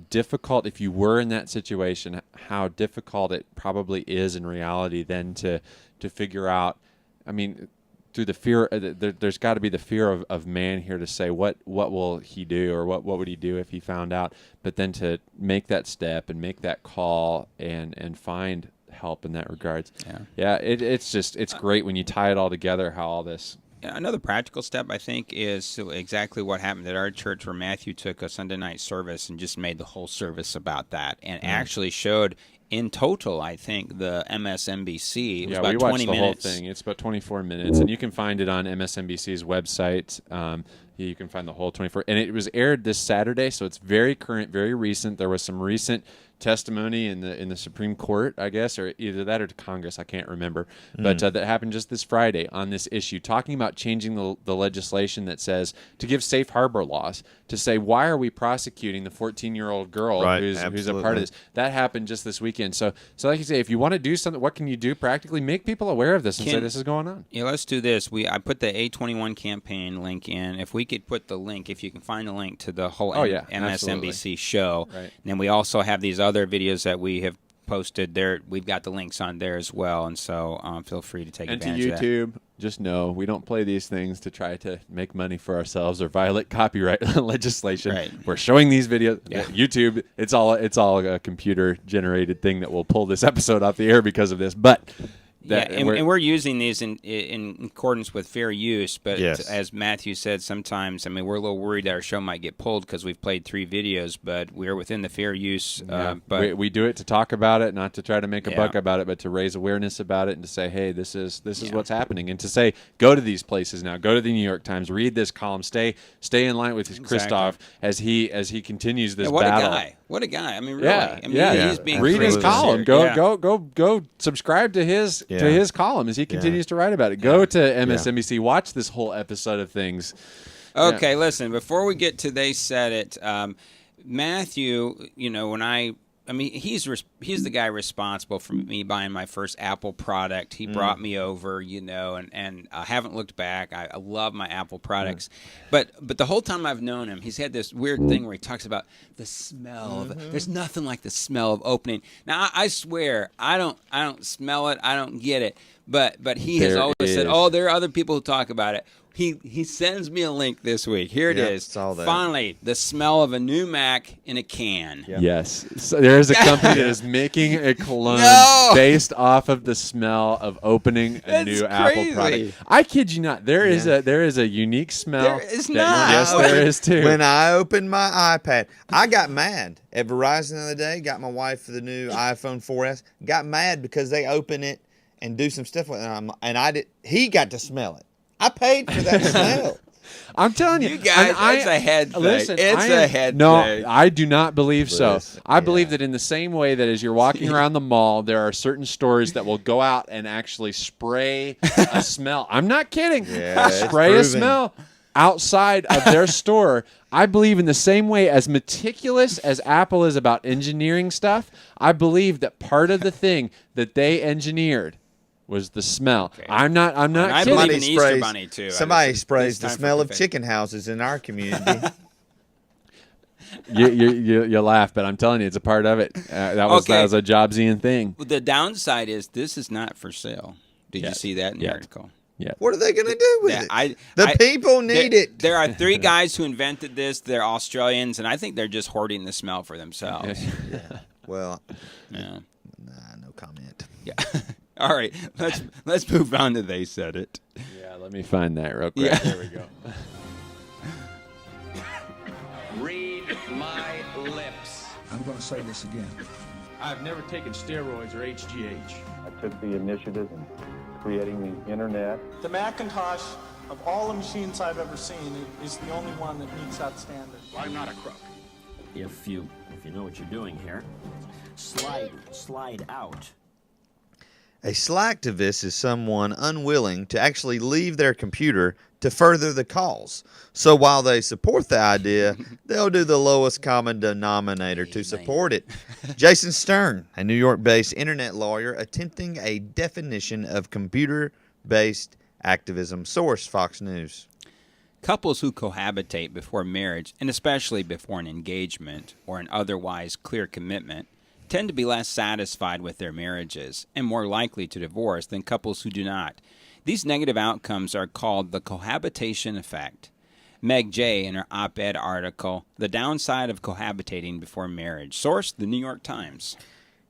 difficult, if you were in that situation, how difficult it probably is in reality then to figure out. I mean, through the fear, there's got to be the fear of man here to say what will he do, or what would he do if he found out, but then to make that step and make that call and find help in that regards. It's great when you tie it all together, how all this. Another practical step, I think, is exactly what happened at our church, where Matthew took a Sunday night service and just made the whole service about that, and actually showed in total, I think, the MSNBC. It was about we 20 watched the minutes. whole thing. It's about 24 minutes, and you can find it on MSNBC's website. You can find the whole 24, and it was aired this Saturday, so it's very current, very recent. There was some recent testimony in the Supreme Court, I guess, or either that or to Congress, I can't remember, but that happened just this Friday on this issue, talking about changing the legislation that says to give safe harbor laws, to say, why are we prosecuting the 14-year-old girl who's a part of this? That happened just this weekend. So like you say, if you want to do something, what can you do practically? Make people aware of this and say this is going on. Yeah, let's do this. I put the A21 campaign link in. If we could put the link, if you can find the link to the whole MSNBC show, and then we also have these other videos that we have posted there. We've got the links on there as well, and so feel free to take advantage of that. And to YouTube, just know we don't play these things to try to make money for ourselves or violate copyright legislation. Right. We're showing these videos. YouTube, it's all a computer generated thing that will pull this episode off the air because of this. But and we're using these in accordance with fair use. But Yes. as Matthew said, sometimes, I mean, we're a little worried that our show might get pulled because we've played 3 videos, but we're within the fair use. But we do it to talk about it, not to try to make a Yeah. buck about it, but to raise awareness about it and to say, hey, this is what's happening, and to say, go to these places now, go to the New York Times, read this column, stay in line with Christoph as he continues this what battle. a guy! What a guy! I mean, really. Yeah, I mean, yeah. he's being read his courageous column. here. Go subscribe to his column as he continues to write about it. Go to MSNBC, watch this whole episode of things. Okay, listen, before we get to They Said It, Matthew, when he's the guy responsible for me buying my first Apple product. He brought me over, and I haven't looked back. I love my Apple products. But the whole time I've known him, he's had this weird thing where he talks about the smell of there's nothing like the smell of opening. Now, I swear, I don't smell it. I don't get it. But he has There always said, is. "Oh, there are other people who talk about it." He sends me a link this week. Here it Yep, is. saw that. Finally, the smell of a new Mac in a can. Yes. So there is a company that is making a cologne No! based off of the smell of opening a That's new Apple crazy. product. I kid you not. There is a unique smell. There is that- not. Yes, there is too. When I opened my iPad, I got mad at Verizon the other day. Got my wife the new iPhone 4S. Got mad because they open it and do some stuff with it, and I did. He got to smell it. I paid for that smell. I'm telling you, You guys, and it's a head thing. Listen, It's I a am- head no, thing. I do not believe so. Listen, I believe that in the same way that as you're walking around the mall, there are certain stores that will go out and actually spray a smell. I'm not kidding. Yeah, it's spray a proven. smell outside of their store. I believe in the same way, as meticulous as Apple is about engineering stuff, I believe that part of the thing that they engineered was the smell. Okay. I'm not And I kidding. believe in Easter Bunny, too. Somebody This is sprays the time for smell of confetti. chicken houses in our community. you laugh, but I'm telling you, it's a part of it. That was a Jobsian thing. Well, the downside is this is not for sale. Did you see that in the article? Yeah. What are they going to do with Yeah, it? The people need it. There are 3 guys who invented this. They're Australians, and I think they're just hoarding the smell for themselves. Well, Yeah. no comment. Yeah. All right. Let's move on to They Said It. Yeah, let me find that real quick. Yeah. There we go. Read my lips. I'm going to say this again. I've never taken steroids or HGH. I took the initiative in creating the internet. The Macintosh, of all the machines I've ever seen, is the only one that meets that standard. I'm not a crook. If you know what you're doing here, slide out. A slacktivist is someone unwilling to actually leave their computer to further the cause. So while they support the idea, they'll do the lowest common denominator to support it. Jason Stern, a New York-based internet lawyer, attempting a definition of computer-based activism. Source, Fox News. Couples who cohabitate before marriage, and especially before an engagement or an otherwise clear commitment, tend to be less satisfied with their marriages and more likely to divorce than couples who do not. These negative outcomes are called the cohabitation effect. Meg Jay, in her op-ed article, The Downside of Cohabitating Before Marriage. Source, The New York Times.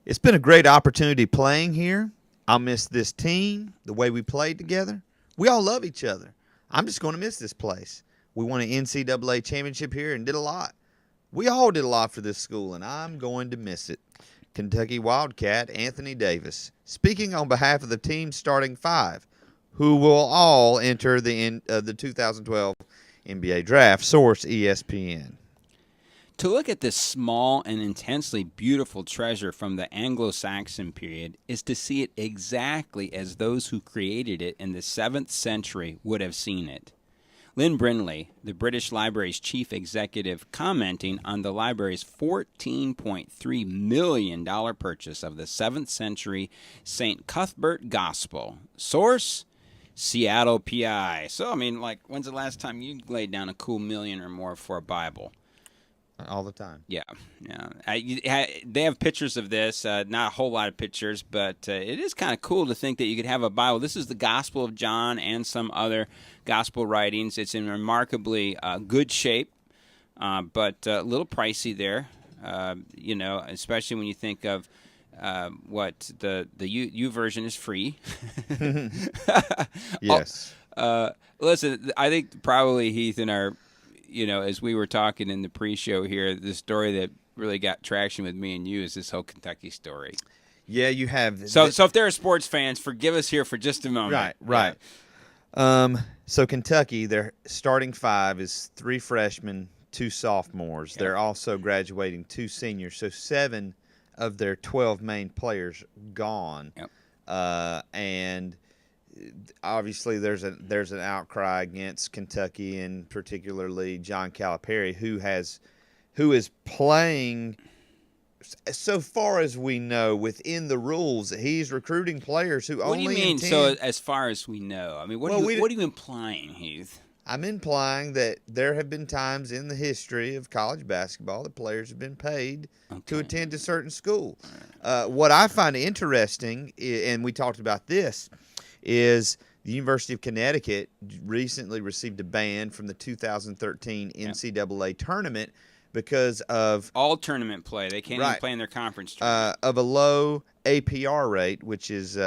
It's been a great opportunity playing here. I'll miss this team, the way we played together. We all love each other. I'm just going to miss this place. We won an NCAA championship here and did a lot. We all did a lot for this school, and I'm going to miss it. Kentucky Wildcat Anthony Davis, speaking on behalf of the team's starting 5, who will all enter the 2012 NBA draft. Source, ESPN. To look at this small and intensely beautiful treasure from the Anglo-Saxon period is to see it exactly as those who created it in the 7th century would have seen it. Lynn Brindley, the British Library's chief executive, commenting on the library's $14.3 million purchase of the 7th century St. Cuthbert Gospel. Source, Seattle PI. So, I mean, like, when's the last time you laid down a cool million or more for a Bible? All the time. Yeah. They have pictures of this, not a whole lot of pictures, but it is kind of cool to think that you could have a Bible. This is the Gospel of John and some other gospel writings. It's in remarkably good shape, but a little pricey there, especially when you think of what the U version is free. Yes. Listen, I think probably Heath and our, as we were talking in the pre-show here, the story that really got traction with me and you is this whole Kentucky story. Yeah, you have. So if there are sports fans, forgive us here for just a moment. Right. So Kentucky, their starting 5 is 3 freshmen, 2 sophomores. Yep. They're also graduating 2 seniors. So 7 of their 12 main players gone. Yep. And obviously there's an outcry against Kentucky, and particularly John Calipari, who is playing. So far as we know, within the rules, he's recruiting players who only. What do you mean? So as far as we know, I mean, what are you implying, Heath? I'm implying that there have been times in the history of college basketball that players have been paid to attend a certain school. What I find interesting, and we talked about this, is the University of Connecticut recently received a ban from the 2013 NCAA tournament because of all tournament play. They can't even play in their conference tournament. Of a low APR rate, which is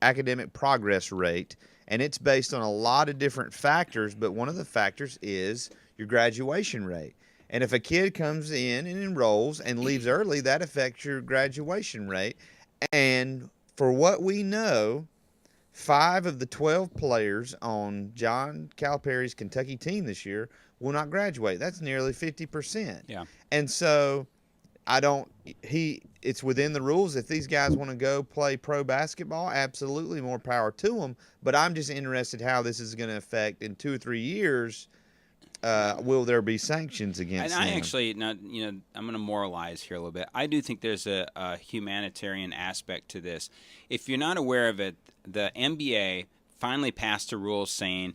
academic progress rate, and it's based on a lot of different factors, but one of the factors is your graduation rate. And if a kid comes in and enrolls and leaves early, that affects your graduation rate. And for what we know, 5 of the 12 players on John Calipari's Kentucky team this year will not graduate. That's nearly 50%. Yeah. And so it's within the rules. If these guys want to go play pro basketball, absolutely, more power to them. But I'm just interested how this is going to affect in 2 or 3 years. Will there be sanctions against them? And I actually, I'm going to moralize here a little bit. I do think there's a humanitarian aspect to this. If you're not aware of it, the NBA finally passed a rule saying,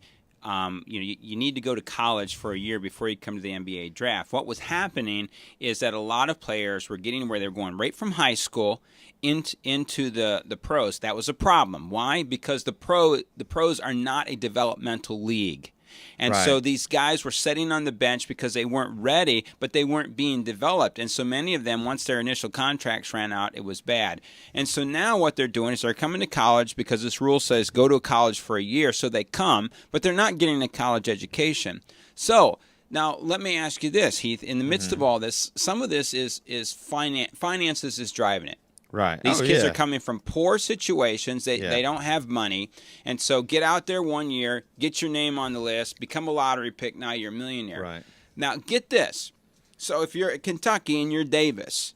you need to go to college for a year before you come to the NBA draft. What was happening is that a lot of players were getting where they were going right from high school into the pros. That was a problem. Why? Because the pros are not a developmental league. And so these guys were sitting on the bench because they weren't ready, but they weren't being developed. And so many of them, once their initial contracts ran out, it was bad. And so now what they're doing is they're coming to college because this rule says go to a college for a year. So they come, but they're not getting a college education. So now let me ask you this, Heath. In the midst of all this, some of this is finances is driving it. Right. These kids are coming from poor situations. They don't have money. And so get out there 1 year, get your name on the list, become a lottery pick. Now you're a millionaire. Right. Now get this. So if you're at Kentucky and you're Davis,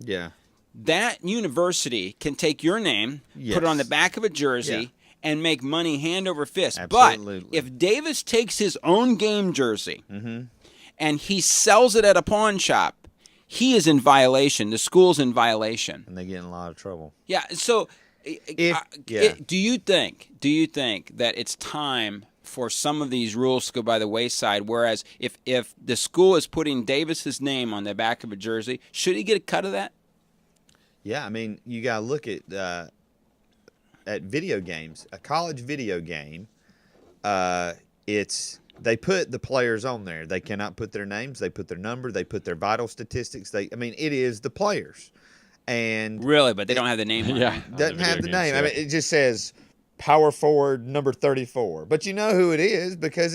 that university can take your name, put it on the back of a jersey, and make money hand over fist. Absolutely. But if Davis takes his own game jersey and he sells it at a pawn shop, he is in violation. The school's in violation, and they get in a lot of trouble. Yeah. So, do you think that it's time for some of these rules to go by the wayside? Whereas, if the school is putting Davis's name on the back of a jersey, should he get a cut of that? Yeah, I mean, you got to look at video games. A college video game, they put the players on there. They cannot put their names. They put their number. They put their vital statistics. It is the players. And really, but they don't have the name on it. Doesn't have the name. I mean, it just says power forward number 34. But you know who it is because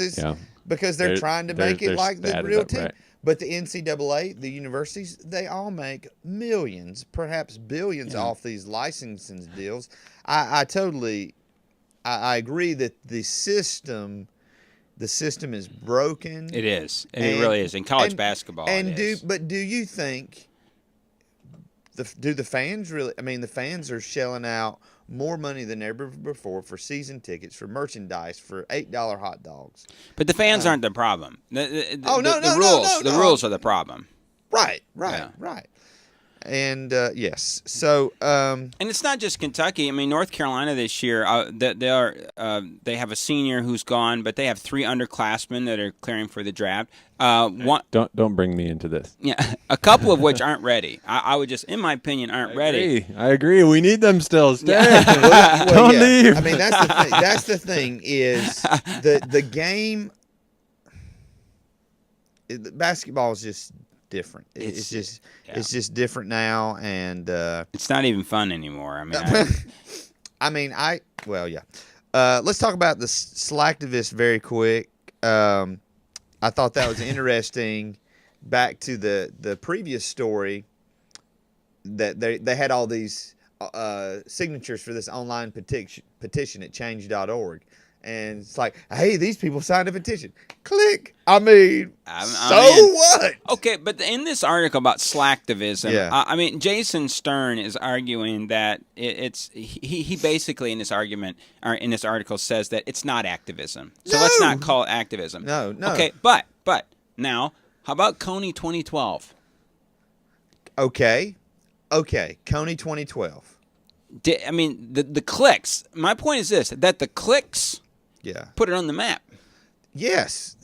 they're trying to make it like the real team. Right. But the NCAA, the universities, they all make millions, perhaps billions off these licensing deals. I agree that the system is broken. It is. It really is. In college basketball, But do you think, do the fans really, the fans are shelling out more money than ever before for season tickets, for merchandise, for $8 hot dogs. But the fans aren't the problem. The rules are the problem. Right. And yes, so and it's not just Kentucky. I mean, North Carolina this year, they have a senior who's gone, but they have 3 underclassmen that are clearing for the draft. Don't bring me into this. Yeah, a couple of which aren't ready. I would just, in my opinion, aren't ready. I agree. We need them still. Stay. Don't leave. I mean, that's the thing. That's the thing is the game. Basketball is just different. It's just different now, and it's not even fun anymore. I mean, let's talk about the Slacktivist very quick. I thought that was interesting. Back to the previous story, that they had all these signatures for this online petition at change.org. And it's like, hey, these people signed a petition. Click. I mean, what? Okay, but in this article about slacktivism, I mean, Jason Stern is arguing that he basically in this argument or in this article says that it's not activism. So let's not call it activism. No. Okay, but now, how about Kony 2012? Okay, Kony 2012. I mean, the clicks. My point is this: that the clicks, put it on the map. Yes.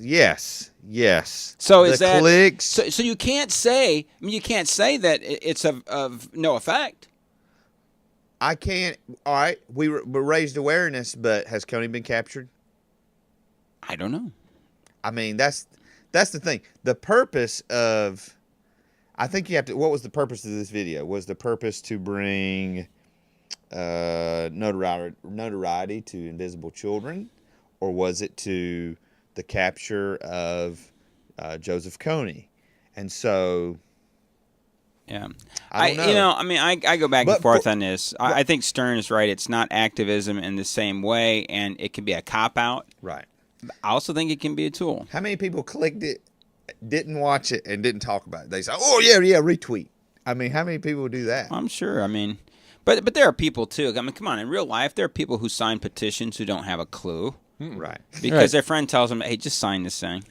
So is the that clicks? So you can't say. I mean, you can't say that it's of no effect. I can't. All right, we raised awareness, but has Kony been captured? I don't know. I mean, that's the thing. The purpose of, I think you have to. What was the purpose of this video? Was the purpose to bring notoriety to invisible children, or was it to the capture of Joseph Kony? And so, I don't know. I go back and forth on this. I think Stern is right. It's not activism in the same way, and it can be a cop out. Right. I also think it can be a tool. How many people clicked it, didn't watch it, and didn't talk about it? They say, "Oh yeah, retweet." I mean, how many people do that? I'm sure. I mean, but there are people too. I mean, come on. In real life, there are people who sign petitions who don't have a clue, right? Because their friend tells them, "Hey, just sign this thing."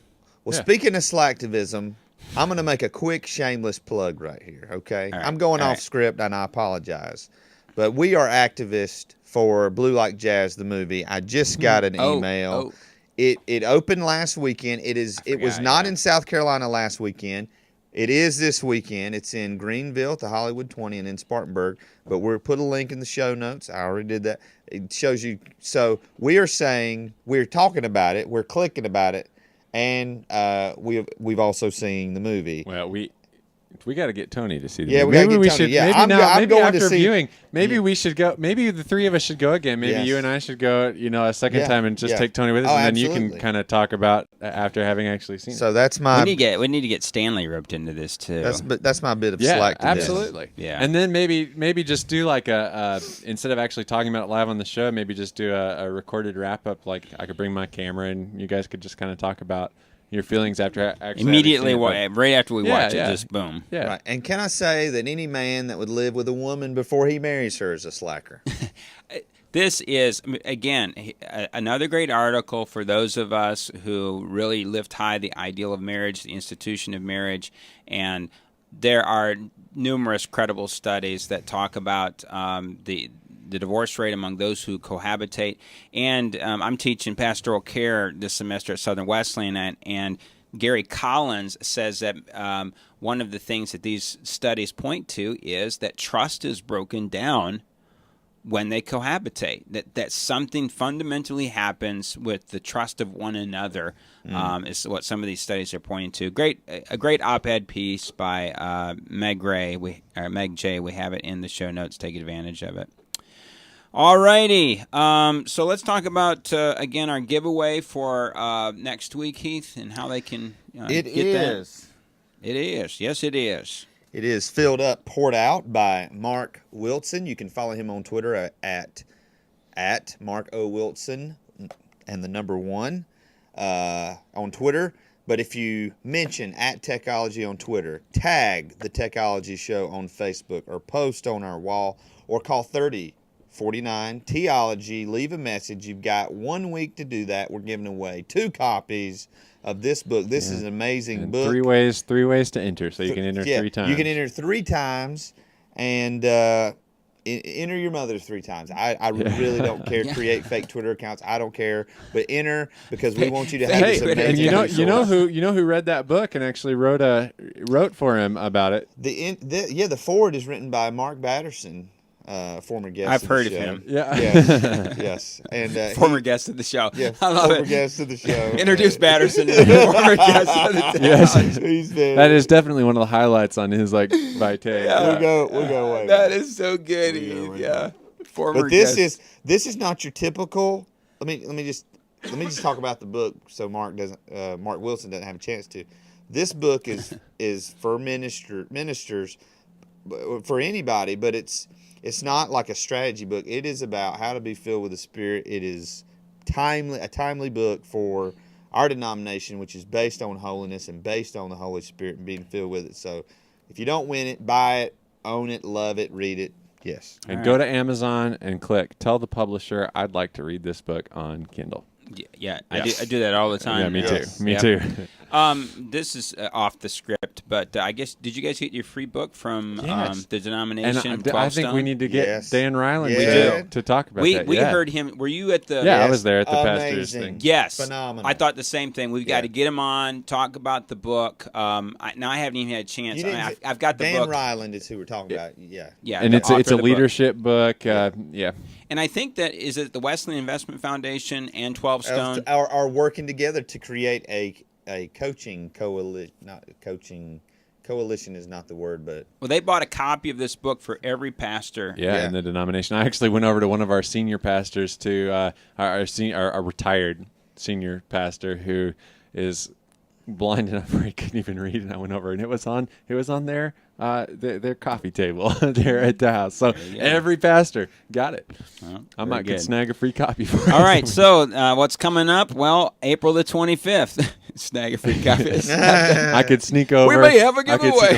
Well, speaking of slacktivism, I'm going to make a quick shameless plug right here. Okay, I'm going off script, and I apologize, but we are activists for Blue Like Jazz, the movie. I just got an email. It opened last weekend. It was not in South Carolina last weekend. It is this weekend. It's in Greenville at the Hollywood 20 and in Spartanburg. But we'll put a link in the show notes. I already did that. It shows you. So we're talking about it. We're clicking about it. And we've also seen the movie. Well, we got to get Tony to see the movie. movie. Maybe we should. Yeah, maybe going after to see, viewing. Maybe we should go. Maybe the three of us should go again. Maybe you and I should go. A second time and just take Tony with us, and then you can kind of talk about after having actually seen it. So that's my. We need to get Stanley roped into this too. That's my bit of slack. Absolutely. Yeah. And then maybe just do like a instead of actually talking about it live on the show, maybe just do a recorded wrap up. Like I could bring my camera and you guys could just kind of talk about your feelings after actually immediately right after we watch it, just boom. Yeah. Right. And can I say that any man that would live with a woman before he marries her is a slacker? This is, again, another great article for those of us who really lift high the ideal of marriage, the institution of marriage, and there are numerous credible studies that talk about the divorce rate among those who cohabitate. And I'm teaching pastoral care this semester at Southern Wesleyan, and Gary Collins says that one of the things that these studies point to is that trust is broken down when they cohabitate, that something fundamentally happens with the trust of one another is what some of these studies are pointing to. A great op-ed piece by Meg J. We have it in the show notes. Take advantage of it. All righty. So let's talk about, again, our giveaway for next week, Heath, and how they can get that. It is. Yes, it is. It is Filled Up, Poured Out by Mark Wilson. You can follow him on Twitter at Mark O. Wilson and the number 1 on Twitter. But if you mention @Techology on Twitter, tag the Techology Show on Facebook, or post on our wall, or call 3049 Theology, leave a message. You've got 1 week to do that. We're giving away 2 copies of this book. This is an amazing book. 3 ways to enter, so you can enter 3 times. You can enter 3 times, and enter your mother 3 times. I really don't care. Create fake Twitter accounts. I don't care, but enter, because we want you to have this amazing. And you know who read that book and actually wrote for him about it. The foreword is written by Mark Batterson. former guest. I've of heard the of show. him. Yeah. Yes, yes, and former guest of the show. Yeah, I love former it. guest of the show. Introduce Batterson to the former guest of the show. Yes, been- that is definitely one of the highlights on his like vitae. Yeah. We'll go away. That is so good, Heath. Yeah, former But this guest. is not your typical. Let me just talk about the book so Mark Wilson doesn't have a chance to. This book is for ministers, for anybody, but it's not like a strategy book. It is about how to be filled with the Spirit. It is a timely book for our denomination, which is based on holiness and based on the Holy Spirit and being filled with it. So if you don't win it, buy it, own it, love it, read it. Yes. And go to Amazon and click. Tell the publisher I'd like to read this book on Kindle. Yeah, I do that all the time. Yeah, me Yes. too. Me too. This is off the script, but I guess did you guys get your free book from Yes. the denomination? And 12 I think we Stone? need to get Yes. Dan Ryland Yeah. to talk about that. We Yeah. heard him. Were you at the? Yeah, I Yes. was there at the pastor's Amazing. thing. Yes, Phenomenal. I thought the same thing. We've got Yeah. to get him on, talk about the book. Now I haven't even had a chance. You didn't- I've got the Dan book. Ryland is who we're talking about. Yeah. Yeah, And the it's author a of the book. leadership book. Yeah. And I think that is it. The Wesleyan Investment Foundation and 12 Stone. Are working together to create a coaching coalition. Not coaching coalition is not the word, but Well, they bought a copy of this book for every pastor. Yeah, in the denomination. I actually went over to one of our senior pastors, to our retired senior pastor, who is blind enough where he couldn't even read, and I went over and it was on their coffee table there at the house. So every pastor got it. I might could snag a free copy for All right, so what's coming up? Well, April the 25th. Snag a free copy. I could sneak over. We may have a giveaway.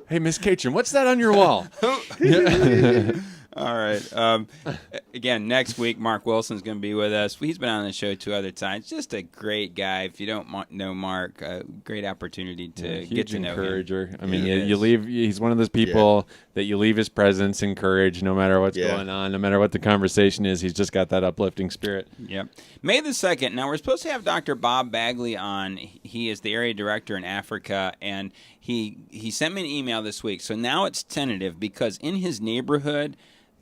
Hey, Miss Catron, what's that on your wall? All right. Again, next week, Mark Wilson's going to be with us. He's been on the show 2 other times. Just a great guy. If you don't know Mark, a great opportunity to get to know encourager. him. I mean, you leave. He's one of those people that you leave his presence encouraged, no matter what's going on, no matter what the conversation is. He's just got that uplifting spirit. Yep. May the 2nd. Now, we're supposed to have Dr. Bob Bagley on. He is the area director in Africa, and he sent me an email this week. So now it's tentative because in his neighborhood,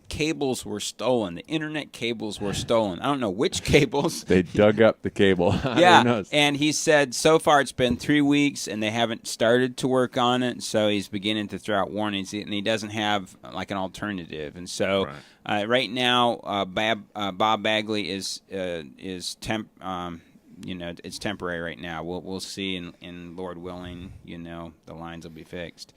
cables were stolen. The internet cables were stolen. I don't know which cables. They dug up the cable. Yeah, Who knows? and he said so far it's been 3 weeks and they haven't started to work on it. So he's beginning to throw out warnings, and he doesn't have like an alternative. And so right now, Bob Bagley is it's temporary right now. We'll see, and Lord willing, the lines will be fixed.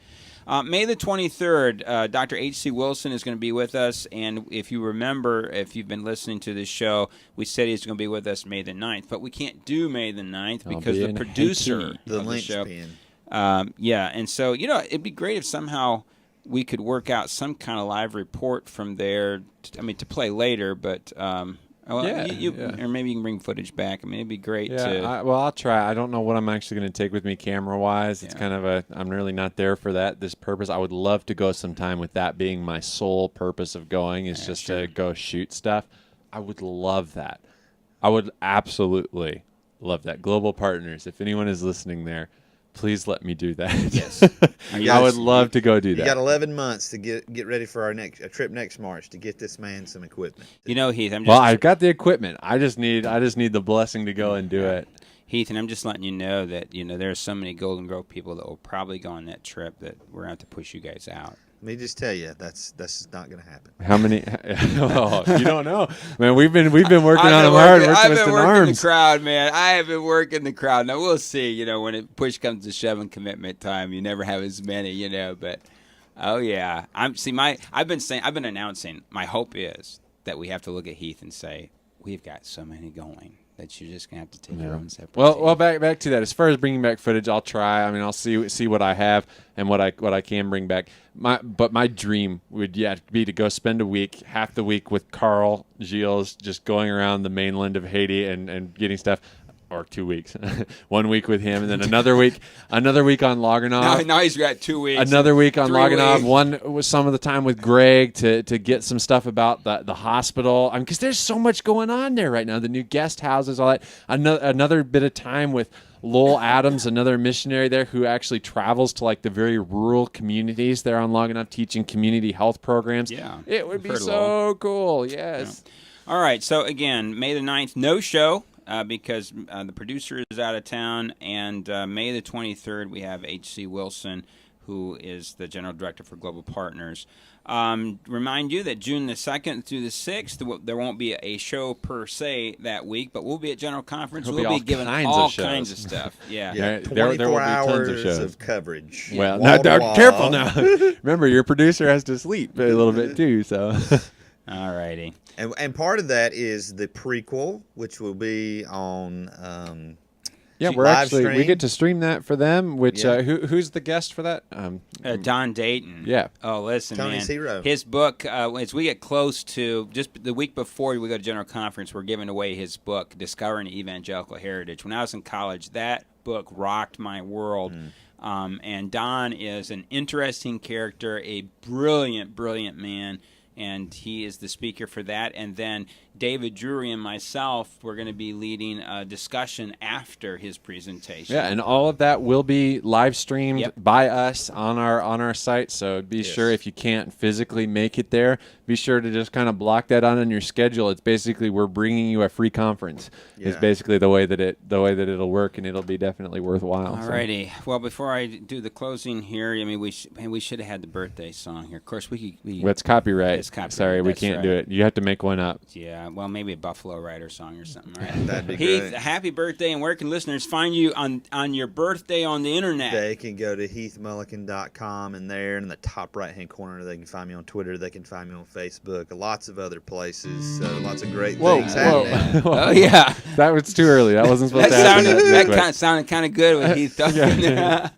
May the 23rd, Dr. H.C. Wilson is going to be with us, and if you remember, if you've been listening to this show, we said he's going to be with us May the 9th, but we can't do May the 9th because the producer the of the show. linchpin. And so, it'd be great if somehow we could work out some kind of live report from there, to play later, but... or maybe you can bring footage back. I mean, it'd be great to... I'll try. I don't know what I'm actually going to take with me camera-wise. It's kind of I'm really not there for this purpose. I would love to go sometime with that being my sole purpose of going is just to go shoot stuff. I would love that. I would absolutely love that. Global Partners, if anyone is listening there, please let me do that. Yes. I would love to go do that. You got 11 months to get ready for our trip next March to get this man some equipment. Heath, I've got the equipment. I just need the blessing to go and do it. Heath, and I'm just letting you know that there are so many Golden Grove people that will probably go on that trip that we're going to have to push you guys out. Let me just tell you, that's not going to happen. How many? You don't know, man. We've been working on them hard. I've been working arms. the crowd, man. I have been working the crowd. Now we'll see. When it push comes to shove and commitment time, you never have as many. But oh yeah, I've been announcing. My hope is that we have to look at Heath and say we've got so many going that you're just gonna have to take your own separate. Well, back to that. As far as bringing back footage, I'll try. I mean, I'll see what I have and what I can bring back. My dream would be to go spend a week, half the week with Carl Gilles, just going around the mainland of Haiti and getting stuff. or 2 weeks. 1 week with him, and then another week on Loganov. Now he's got 2 weeks. Another week on 3 Loganov. weeks. One was some of the time with Greg to get some stuff about the hospital. I mean, because there's so much going on there right now. The new guest houses, all that. Another bit of time with Lowell Adams, another missionary there who actually travels to like the very rural communities there on Loganov, teaching community health programs. Yeah, it would be heard of so Lowell. cool. Yes. Yeah. All right. So again, May the 9th, no show. Because the producer is out of town, and May the 23rd, we have H.C. Wilson, who is the General Director for Global Partners. Remind you that June the 2nd through the 6th, there won't be a show per se that week, but we'll be at General Conference. There'll We'll be be all giving kinds all of shows. kinds of stuff. Yeah. Yeah, There will be 24 tons hours of shows. of coverage. Well, Wall to now, wall. careful now. Remember, your producer has to sleep a little bit too, so... All righty. And part of that is the prequel, which will be on Yeah, live we stream. get to stream that for them. Which Yeah. who's the guest for that? Don Dayton. Yeah. Oh, listen, Tony's man. hero. His book, as we get close to, just the week before we go to General Conference, we're giving away his book, Discovering Evangelical Heritage. When I was in college, that book rocked my world. And Don is an interesting character, a brilliant, brilliant man. And he is the speaker for that. And then David Drury and myself, we're going to be leading a discussion after his presentation. Yeah, and all of that will be live streamed Yep. by us on our site. So be sure, if you can't physically make it there, be sure to just kind of block that on in your schedule. It's basically we're bringing you a free conference. It's Yeah. basically the way that it'll work, and it'll be definitely worthwhile. so. Alrighty. Well, before I do the closing here, I mean, we should have had the birthday song here. Of course, Well, it's copyright. It's copyright. Sorry, we That's can't right. do it. You have to make one up. Yeah, well, maybe a Buffalo Rider song or something, right? That'd be Heath, great. happy birthday, and where can listeners find you on your birthday on the internet? They can go to heathmullican.com, and there in the top right-hand corner, they can find me on Twitter. They can find me on Facebook. Lots of other places. Lots of great things happening. Oh, yeah. That was too early. That wasn't supposed That to happen. sounded sounded kind of good with Heath talking. Yeah.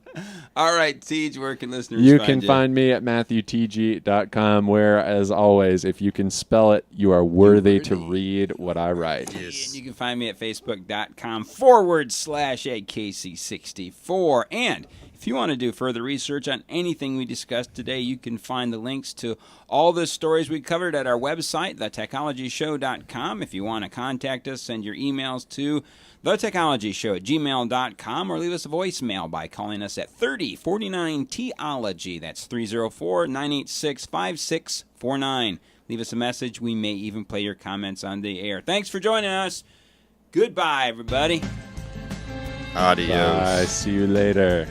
All right, Siege, where can listeners You find can you? find me at MatthewTG.com, where, as always, if you can spell it, you are worthy to read what I write. And you can find me at Facebook.com/AKC64. And if you want to do further research on anything we discussed today, you can find the links to all the stories we covered at our website, thetechnologyshow.com. If you want to contact us, send your emails to thetechnologyshow@gmail.com or leave us a voicemail by calling us at 3049-TEOLOGY. That's 304-986-5649. Leave us a message. We may even play your comments on the air. Thanks for joining us. Goodbye, everybody. Adios. Bye. See you later.